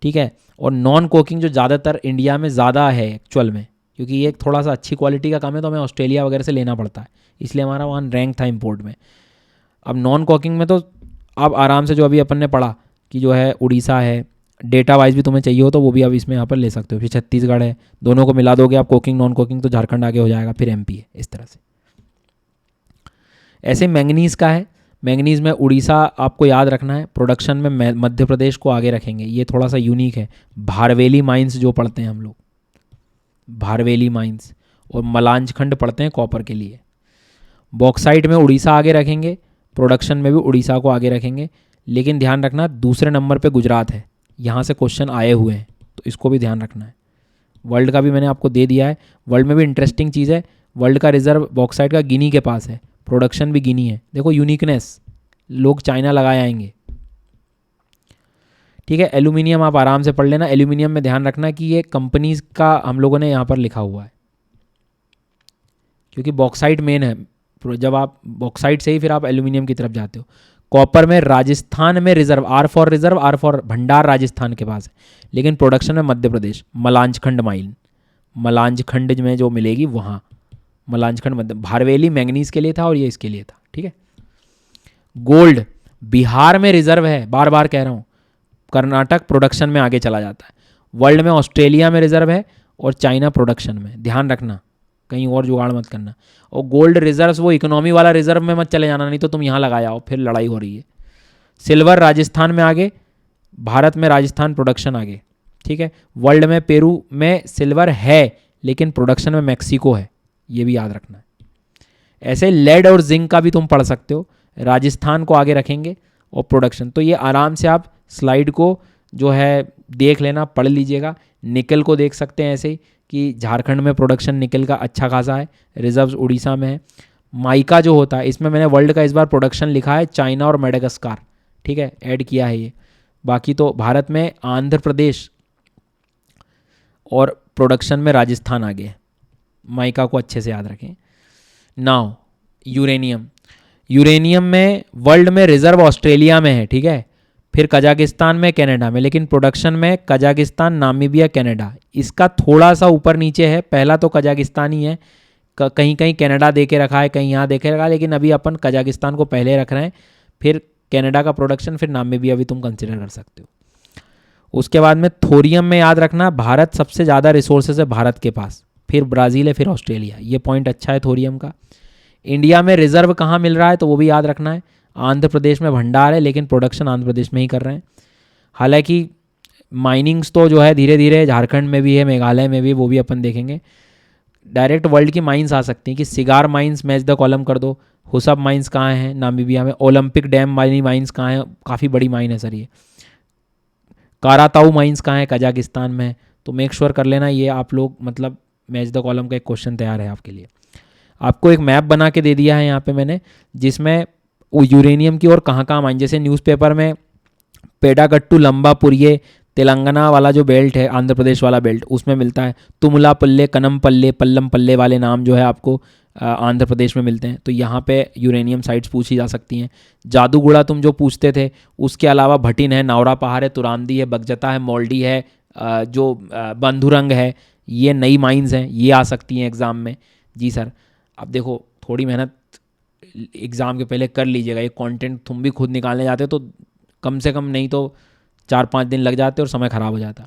ठीक है। और नॉन कोकिंग जो ज़्यादातर इंडिया में ज़्यादा है एक्चुअल में, क्योंकि ये थोड़ा सा अच्छी क्वालिटी का काम है तो हमें ऑस्ट्रेलिया वगैरह से लेना पड़ता है, इसलिए हमारा वहाँ रैंक था इम्पोर्ट में। अब नॉन कोकिंग में तो आप आराम से जो अभी अपन ने पढ़ा कि जो है उड़ीसा है, डेटा वाइज भी तुम्हें चाहिए हो तो वो भी आप इसमें यहाँ पर ले सकते हो। फिर छत्तीसगढ़ है, दोनों को मिला दोगे आप कोकिंग नॉन कोकिंग तो झारखंड आगे हो जाएगा, फिर एमपी है, इस तरह से। ऐसे मैंगनीज़ का है, मैंगनीज़ में उड़ीसा आपको याद रखना है, प्रोडक्शन में मध्य प्रदेश को आगे रखेंगे, ये थोड़ा सा यूनिक है। भारवेली माइंस जो पढ़ते हैं हम लोग, भारवेली माइंस, और मलांजखंड पढ़ते हैं कॉपर के लिए। बॉक्साइट में उड़ीसा आगे रखेंगे, प्रोडक्शन में भी उड़ीसा को आगे रखेंगे, लेकिन ध्यान रखना दूसरे नंबर पे गुजरात है, यहाँ से क्वेश्चन आए हुए हैं तो इसको भी ध्यान रखना है। वर्ल्ड का भी मैंने आपको दे दिया है, वर्ल्ड में भी इंटरेस्टिंग चीज़ है, वर्ल्ड का रिजर्व बॉक्साइट का गिनी के पास है, प्रोडक्शन भी गिनी है। देखो यूनिकनेस, लोग चाइना लगाए आएंगे, ठीक है। एल्यूमिनियम आप आराम से पढ़ लेना, एल्यूमिनियम में ध्यान रखना कि ये कंपनीज का हम लोगों ने यहाँ पर लिखा हुआ है, क्योंकि बॉक्साइट मेन है, जब आप बॉक्साइट से ही फिर आप एल्यूमिनियम की तरफ जाते हो। कॉपर में राजस्थान में रिजर्व, आर फॉर भंडार राजस्थान के पास है, लेकिन प्रोडक्शन में मध्य प्रदेश, मलांजखंड माइन, मलांजखंड में जो मिलेगी वहाँ, मलांजखंड मध्य। भारवेली मैंगनीज के लिए था और ये इसके लिए था, ठीक है। गोल्ड बिहार में रिजर्व है, बार बार कह रहा हूँ, कर्नाटक प्रोडक्शन में आगे चला जाता है। वर्ल्ड में ऑस्ट्रेलिया में रिजर्व है और चाइना प्रोडक्शन में, ध्यान रखना, कहीं और जुगाड़ मत करना। और गोल्ड रिजर्व्स वो इकोनॉमी वाला रिजर्व में मत चले जाना, नहीं तो तुम यहाँ लगा आओ, फिर लड़ाई हो रही है। सिल्वर राजस्थान में आगे, भारत में राजस्थान प्रोडक्शन आगे, ठीक है। वर्ल्ड में पेरू में सिल्वर है लेकिन प्रोडक्शन में मैक्सिको है, ये भी याद रखना है। ऐसे लेड और जिंक का भी तुम पढ़ सकते हो, राजस्थान को आगे रखेंगे और प्रोडक्शन, तो ये आराम से आप स्लाइड को जो है देख लेना, पढ़ लीजिएगा। निकल को देख सकते हैं ऐसे ही कि झारखंड में प्रोडक्शन निकल का अच्छा खासा है, रिजर्व्स उड़ीसा में है। माइका जो होता है, इसमें मैंने वर्ल्ड का इस बार प्रोडक्शन लिखा है चाइना और मेडागास्कार, ठीक है, ऐड किया है ये। बाकी तो भारत में आंध्र प्रदेश और प्रोडक्शन में राजस्थान आगे है, माइका को अच्छे से याद रखें। नाउ यूरेनियम, यूरेनियम में वर्ल्ड में रिजर्व ऑस्ट्रेलिया में है, ठीक है, फिर कजाकिस्तान में, कनाडा में, लेकिन प्रोडक्शन में कजाकिस्तान, नामीबिया, कनाडा, इसका थोड़ा सा ऊपर नीचे है। पहला तो कजाकिस्तान ही है, कहीं कहीं कनाडा दे के रखा है, कहीं यहाँ दे के रखा है, लेकिन अभी अपन कजाकिस्तान को पहले रख रहे हैं, फिर कनाडा का प्रोडक्शन, फिर नामीबिया भी तुम कंसिडर कर सकते हो। उसके बाद में थोरियम में याद रखना, भारत सबसे ज़्यादा रिसोर्सेज है भारत के पास, फिर ब्राज़ील है, फिर ऑस्ट्रेलिया, ये पॉइंट अच्छा है थोरियम का। इंडिया में रिजर्व कहाँ मिल रहा है तो वो भी याद रखना है, आंध्र प्रदेश में भंडार है, लेकिन प्रोडक्शन आंध्र प्रदेश में ही कर रहे हैं। हालांकि माइनिंग्स तो जो है धीरे धीरे झारखंड में भी है, मेघालय में भी, वो भी अपन देखेंगे। डायरेक्ट वर्ल्ड की माइंस आ सकती हैं कि cigar mines match the column कर दो, हुसब माइंस कहाँ हैं नामीबिया में, ओलंपिक डैम वाली माइंस कहाँ हैं, काफ़ी बड़ी माइन है सर ये। काराताऊ माइंस कहाँ है, कजाकिस्तान में है, तो मेक श्योर कर लेना ये आप लोग, मतलब मैच द कॉलम का एक क्वेश्चन तैयार है आपके लिए। आपको एक मैप बना के दे दिया है यहाँ पे मैंने, जिसमें यूरेनियम की और कहाँ कहाँ माइन, जैसे न्यूज़पेपर में पेडागट्टू लंबापुर, ये तेलंगाना वाला जो बेल्ट है, आंध्र प्रदेश वाला बेल्ट, उसमें मिलता है। तुमलापल्ले, कनमपल्ले, पल्लमपल्ले वाले नाम जो है आपको आंध्र प्रदेश में मिलते हैं, तो यहाँ पे यूरेनियम साइट्स पूछी जा सकती हैं। जादूगुड़ा तुम जो पूछते थे, उसके अलावा भटिन है, नावरा पहाड़ है, तुरांदी है, बगजता है, मोल्डी है, जो बंधुरंग है, ये नई माइंस हैं, ये आ सकती हैं एग्ज़ाम में। जी सर, अब देखो थोड़ी मेहनत एग्ज़ाम के पहले कर लीजिएगा, ये कंटेंट तुम भी खुद निकालने जाते हो तो कम से कम नहीं तो 4-5 दिन लग जाते और समय ख़राब हो जाता।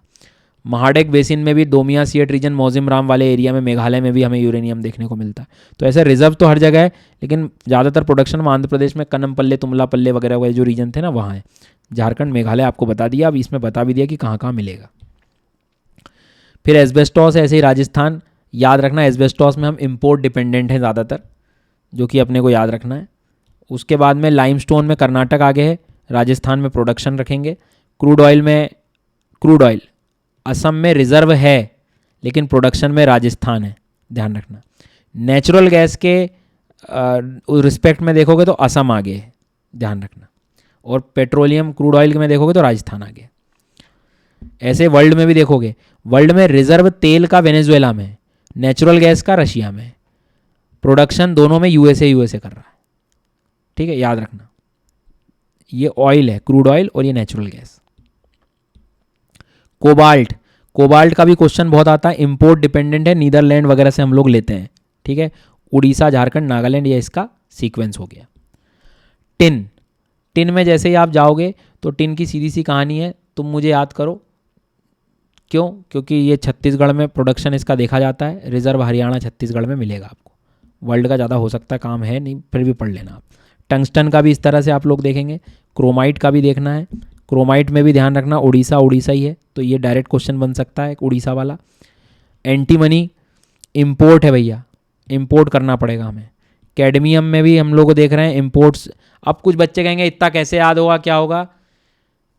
महाडेक बेसिन में भी, डोमिया सियट रीजन, मौजिम राम वाले एरिया में, मेघालय में भी हमें यूरेनियम देखने को मिलता है। तो ऐसे रिजर्व तो हर जगह है, लेकिन ज़्यादातर प्रोडक्शन में आंध्र प्रदेश में कनमपल्ले, तुमलापल्ले वगैरह वगैरह जो रीजन थे ना वहाँ है। झारखंड, मेघालय आपको बता दिया, अब इसमें बता भी दिया कि कहाँ कहाँ मिलेगा। फिर एस्बेस्टॉस है, ऐसे ही राजस्थान, याद रखना एस्बेस्टॉस में हम इम्पोर्ट डिपेंडेंट हैं ज़्यादातर, जो कि अपने को याद रखना है। उसके बाद में लाइमस्टोन में कर्नाटक आगे है, राजस्थान में प्रोडक्शन रखेंगे। क्रूड ऑयल असम में रिजर्व है लेकिन प्रोडक्शन में राजस्थान है, ध्यान रखना। नेचुरल गैस के रिस्पेक्ट में देखोगे तो असम आगे है, ध्यान रखना। और पेट्रोलियम क्रूड ऑयल में देखोगे तो राजस्थान आगे। ऐसे वर्ल्ड में भी देखोगे, वर्ल्ड में रिजर्व तेल का वेनेजुएला में है, नेचुरल गैस का रशिया में है, प्रोडक्शन दोनों में यूएसए कर रहा है। ठीक है, याद रखना। ये ऑयल है, क्रूड ऑयल, और ये नेचुरल गैस। कोबाल्ट का भी क्वेश्चन बहुत आता है, इंपोर्ट डिपेंडेंट है, नीदरलैंड वगैरह से हम लोग लेते हैं। ठीक है, उड़ीसा, झारखंड, नागालैंड, ये इसका सीक्वेंस हो गया। टिन में जैसे ही आप जाओगे तो टिन की सीधी सी कहानी है, तुम मुझे याद करो। क्यों? क्योंकि ये छत्तीसगढ़ में प्रोडक्शन इसका देखा जाता है, रिजर्व हरियाणा छत्तीसगढ़ में मिलेगा आपको। वर्ल्ड का ज़्यादा हो सकता है, काम है नहीं, फिर भी पढ़ लेना आप। टंगस्टन का भी इस तरह से आप लोग देखेंगे, क्रोमाइट का भी देखना है। क्रोमाइट में भी ध्यान रखना, उड़ीसा ही है, तो ये डायरेक्ट क्वेश्चन बन सकता है उड़ीसा वाला। एंटीमनी इम्पोर्ट है भैया, इम्पोर्ट करना पड़ेगा हमें। कैडमियम में भी हम लोग को देख रहे हैं इम्पोर्ट्स। अब कुछ बच्चे कहेंगे इतना कैसे याद होगा, क्या होगा?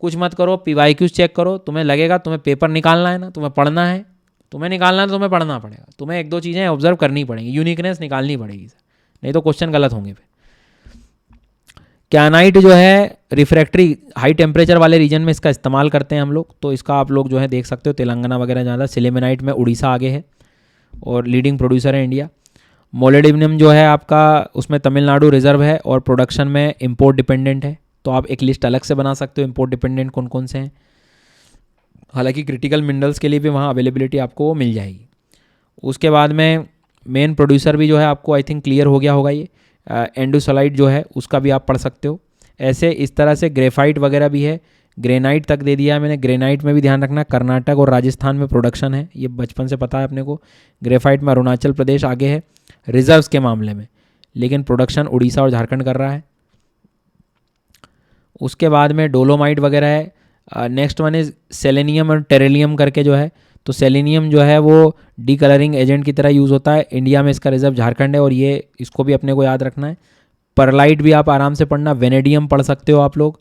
कुछ मत करो, PYQs चेक करो, तुम्हें लगेगा तुम्हें पेपर निकालना है ना, तुम्हें पढ़ना है, तुम्हें निकालना है तो तुम्हें पढ़ना पड़ेगा। तुम्हें एक दो चीज़ें ऑब्जर्व करनी पड़ेंगी, यूनिकनेस निकालनी पड़ेगी, नहीं तो क्वेश्चन गलत होंगे फिर। कैनाइट जो है रिफ्रैक्टरी, हाई टेम्परेचर वाले रीजन में इसका इस्तेमाल करते हैं हम लोग, तो इसका आप लोग जो है देख सकते हो, तेलंगाना वगैरह ज़्यादा। सिलेमेनाइट में उड़ीसा आगे है और लीडिंग प्रोड्यूसर है इंडिया। मोलिब्डेनम जो है आपका, उसमें तमिलनाडु रिजर्व है और प्रोडक्शन में इंपोर्ट डिपेंडेंट है, तो आप एक लिस्ट अलग से बना सकते हो इंपोर्ट डिपेंडेंट कौन कौन से हैं। हालांकि क्रिटिकल मिनरल्स के लिए भी वहाँ अवेलेबिलिटी आपको वो मिल जाएगी। उसके बाद में मेन प्रोड्यूसर भी जो है आपको आई थिंक क्लियर हो गया होगा, ये एंडोसलाइट जो है उसका भी आप पढ़ सकते हो। ऐसे इस तरह से ग्रेफाइट वगैरह भी है, ग्रेनाइट तक दे दिया है मैंने। ग्रेनाइट में भी ध्यान रखना, कर्नाटक और राजस्थान में प्रोडक्शन है, ये बचपन से पता है अपने को। ग्रेफाइट में अरुणाचल प्रदेश आगे है रिजर्व्स के मामले में, लेकिन प्रोडक्शन उड़ीसा और झारखंड कर रहा है। उसके बाद में डोलोमाइट वगैरह है। नेक्स्ट वन इज सेलेनियम और टेरेलियम करके जो है, तो सेलेनियम जो है वो डी कलरिंग एजेंट की तरह यूज़ होता है। इंडिया में इसका रिजर्व झारखंड है और ये इसको भी अपने को याद रखना है। परलाइट भी आप आराम से पढ़ना, वेनेडियम पढ़ सकते हो आप लोग।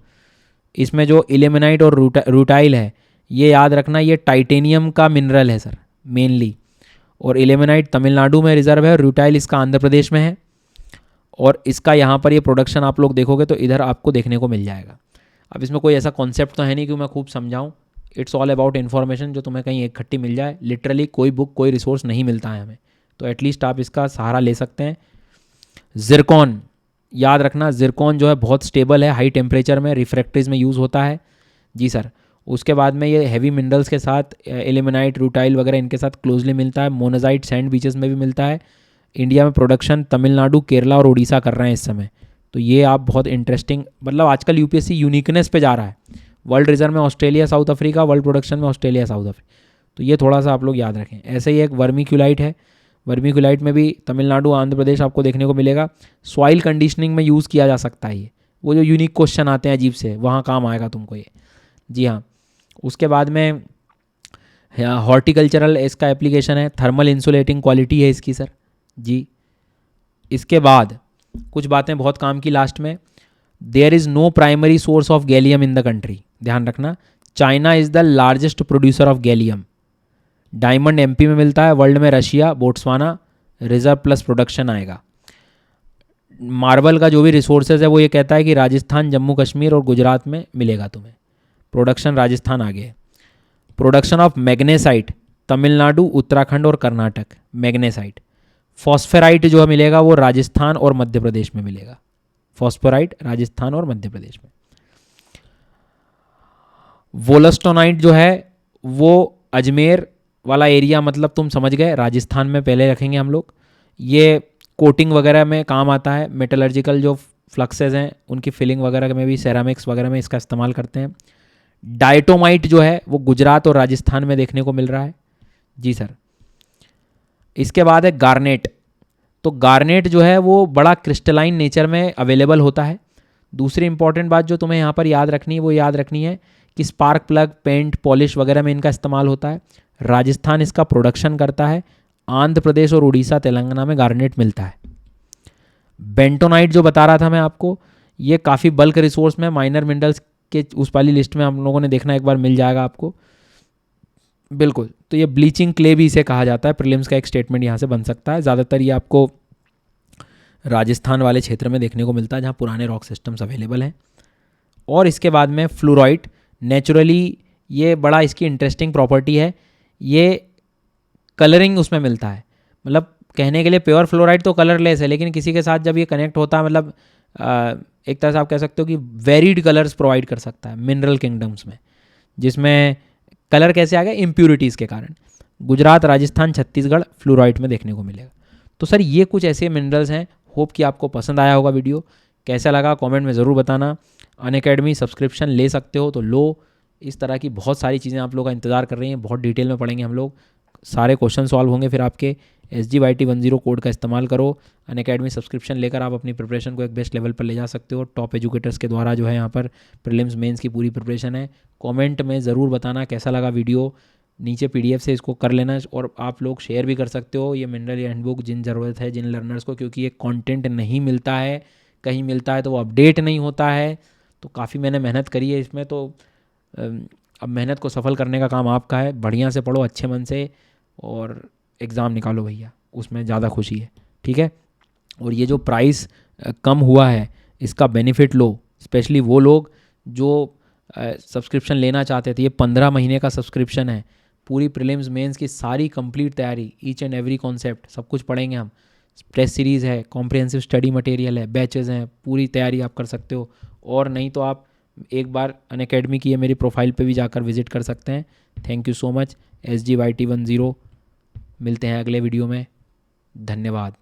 इसमें जो इलेमेनाइट और रूटाइल है, ये याद रखना, ये टाइटेनियम का मिनरल है सर मेनली। और इलेमेनाइट तमिलनाडु में रिजर्व है और रूटाइल इसका आंध्र प्रदेश में है। और इसका यहाँ पर ये प्रोडक्शन आप लोग देखोगे तो इधर आपको देखने को मिल जाएगा। अब इसमें कोई ऐसा कॉन्सेप्ट तो है नहीं कि मैं खूब समझाऊँ, इट्स ऑल अबाउट इन्फॉर्मेशन जो तुम्हें कहीं इकट्ठी मिल जाए। लिटरली कोई बुक कोई रिसोर्स नहीं मिलता है हमें, तो एटलीस्ट आप इसका सहारा ले सकते हैं। जिरकॉन याद रखना, जिरकॉन जो है बहुत स्टेबल है, हाई टेम्परेचर में रिफ्रैक्टरीज में यूज़ होता है जी सर। उसके बाद में ये हैवी मिनरल्स के साथ एलिमेनाइट, रूटाइल वगैरह इनके साथ क्लोजली मिलता है। मोनाजाइट सैंड बीचेस में भी मिलता है। इंडिया में प्रोडक्शन तमिलनाडु, केरला और उड़ीसा कर रहे हैं इस समय, तो ये आप बहुत इंटरेस्टिंग, मतलब आजकल यूपीएससी यूनिकनेस पे जा रहा है। वर्ल्ड रिजर्व में Australia, south Africa, world production में ऑस्ट्रेलिया, साउथ अफ्रीका, तो ये थोड़ा सा आप लोग याद रखें। ऐसे ही एक वर्मिक्यूलाइट है, वर्मिक्यूलाइट में भी तमिलनाडु, आंध्र प्रदेश आपको देखने को मिलेगा। सॉइल कंडीशनिंग में यूज़ किया जा सकता है ये, वो जो यूनिक क्वेश्चन आते हैं अजीब से, वहाँ काम आएगा तुमको ये, जी हाँ। उसके बाद में हॉर्टिकल्चरल इसका एप्लीकेशन है, थर्मल इंसुलेटिंग क्वालिटी है इसकी सर जी। इसके बाद कुछ बातें बहुत काम की लास्ट में, there is no primary source of gallium in the country, ध्यान रखना। China is the largest producer of gallium. Diamond MP में मिलता है, वर्ल्ड में Russia, Botswana, reserve plus production आएगा। मार्बल का जो भी रिसोर्सेज है वो ये कहता है कि राजस्थान, जम्मू कश्मीर और गुजरात में मिलेगा तुम्हें, प्रोडक्शन राजस्थान आगे है। Production of magnesite Tamil Nadu, Uttarakhand और कर्नाटक, मैग्नेसाइट। फॉस्फेराइट जो मिलेगा वो राजस्थान और मध्य प्रदेश में मिलेगा, फॉस्फोराइट राजस्थान और मध्य प्रदेश में। वोलस्टोनाइट जो है वो अजमेर वाला एरिया, मतलब तुम समझ गए, राजस्थान में पहले रखेंगे हम लोग। ये कोटिंग वगैरह में काम आता है, मेटलर्जिकल जो फ्लक्सेस हैं उनकी फिलिंग वगैरह में भी, सेरामिक्स वगैरह में इसका इस्तेमाल करते हैं। डायटोमाइट जो है वो गुजरात और राजस्थान में देखने को मिल रहा है जी सर। इसके बाद है गार्नेट, तो गार्नेट जो है वो बड़ा क्रिस्टलाइन नेचर में अवेलेबल होता है। दूसरी इंपॉर्टेंट बात जो तुम्हें यहाँ पर याद रखनी है वो याद रखनी है कि स्पार्क प्लग, पेंट, पॉलिश वगैरह में इनका इस्तेमाल होता है। राजस्थान इसका प्रोडक्शन करता है, आंध्र प्रदेश और उड़ीसा, तेलंगाना में गार्नेट मिलता है। बेंटोनाइट जो बता रहा था मैं आपको, ये काफ़ी बल्क रिसोर्स में माइनर मिनरल्स के उस वाली लिस्ट में हम लोगों ने देखना, एक बार मिल जाएगा आपको। बिल्कुल, तो ये ब्लीचिंग क्ले भी इसे कहा जाता है। प्रीलिम्स का एक स्टेटमेंट यहाँ से बन सकता है। ज़्यादातर ये आपको राजस्थान वाले क्षेत्र में देखने को मिलता है जहाँ पुराने रॉक सिस्टम्स अवेलेबल हैं। और इसके बाद में फ्लोराइट, नेचुरली ये बड़ा इसकी इंटरेस्टिंग प्रॉपर्टी है, ये कलरिंग उसमें मिलता है। मतलब कहने के लिए प्योर फ्लोराइड तो कलरलेस है, लेकिन किसी के साथ जब ये कनेक्ट होता है, मतलब एक तरह से आप कह सकते हो कि वेरिड कलर्स प्रोवाइड कर सकता है मिनरल किंगडम्स में, जिसमें कलर कैसे आ गया, इम्प्यूरिटीज़ के कारण। गुजरात, राजस्थान, छत्तीसगढ़ फ्लोराइड में देखने को मिलेगा। तो सर ये कुछ ऐसे मिनरल्स हैं। होप कि आपको पसंद आया होगा वीडियो। कैसा लगा कमेंट में ज़रूर बताना। अनअकैडमी सब्सक्रिप्शन ले सकते हो तो लो। इस तरह की बहुत सारी चीज़ें आप लोग का इंतज़ार कर रही हैं, बहुत डिटेल में पढ़ेंगे हम लोग, सारे क्वेश्चन सॉल्व होंगे। फिर आपके SGYT10 कोड का इस्तेमाल करो। अनअकैडमी सब्सक्रिप्शन लेकर आप अपनी प्रिपरेशन को एक बेस्ट लेवल पर ले जा सकते हो। टॉप एजुकेटर्स के द्वारा जो है यहाँ पर प्रीलिम्स मेंस की पूरी प्रिपरेशन है। कमेंट में ज़रूर बताना कैसा लगा वीडियो। नीचे PDF से इसको कर लेना, और आप लोग शेयर भी कर सकते हो ये मिनरल हैंडबुक जिन ज़रूरत है जिन लर्नर्स को, क्योंकि ये कंटेंट नहीं मिलता है, कहीं मिलता है तो वो अपडेट नहीं होता है। तो काफ़ी मैंने मेहनत करी है इसमें, तो अब मेहनत को सफल करने का काम आपका है। बढ़िया से पढ़ो, अच्छे मन से, और एग्ज़ाम निकालो भैया, उसमें ज़्यादा खुशी है। ठीक है। और ये जो प्राइस कम हुआ है इसका बेनिफिट लो, स्पेशली वो लोग जो सब्सक्रिप्शन लेना चाहते थे। ये 15 महीने का सब्सक्रिप्शन है। पूरी प्रीलिम्स मेंस की सारी कंप्लीट तैयारी, ईच एंड एवरी कॉन्सेप्ट सब कुछ पढ़ेंगे हम। टेस्ट सीरीज़ है, कॉम्प्रिहेंसिव स्टडी मटेरियल है, बैचेज़ हैं, पूरी तैयारी आप कर सकते हो। और नहीं तो आप एक बार अनअकैडमी की है मेरी प्रोफाइल पे भी जाकर विजिट कर सकते हैं। Thank you so much. SGYT10। मिलते हैं अगले वीडियो में। धन्यवाद।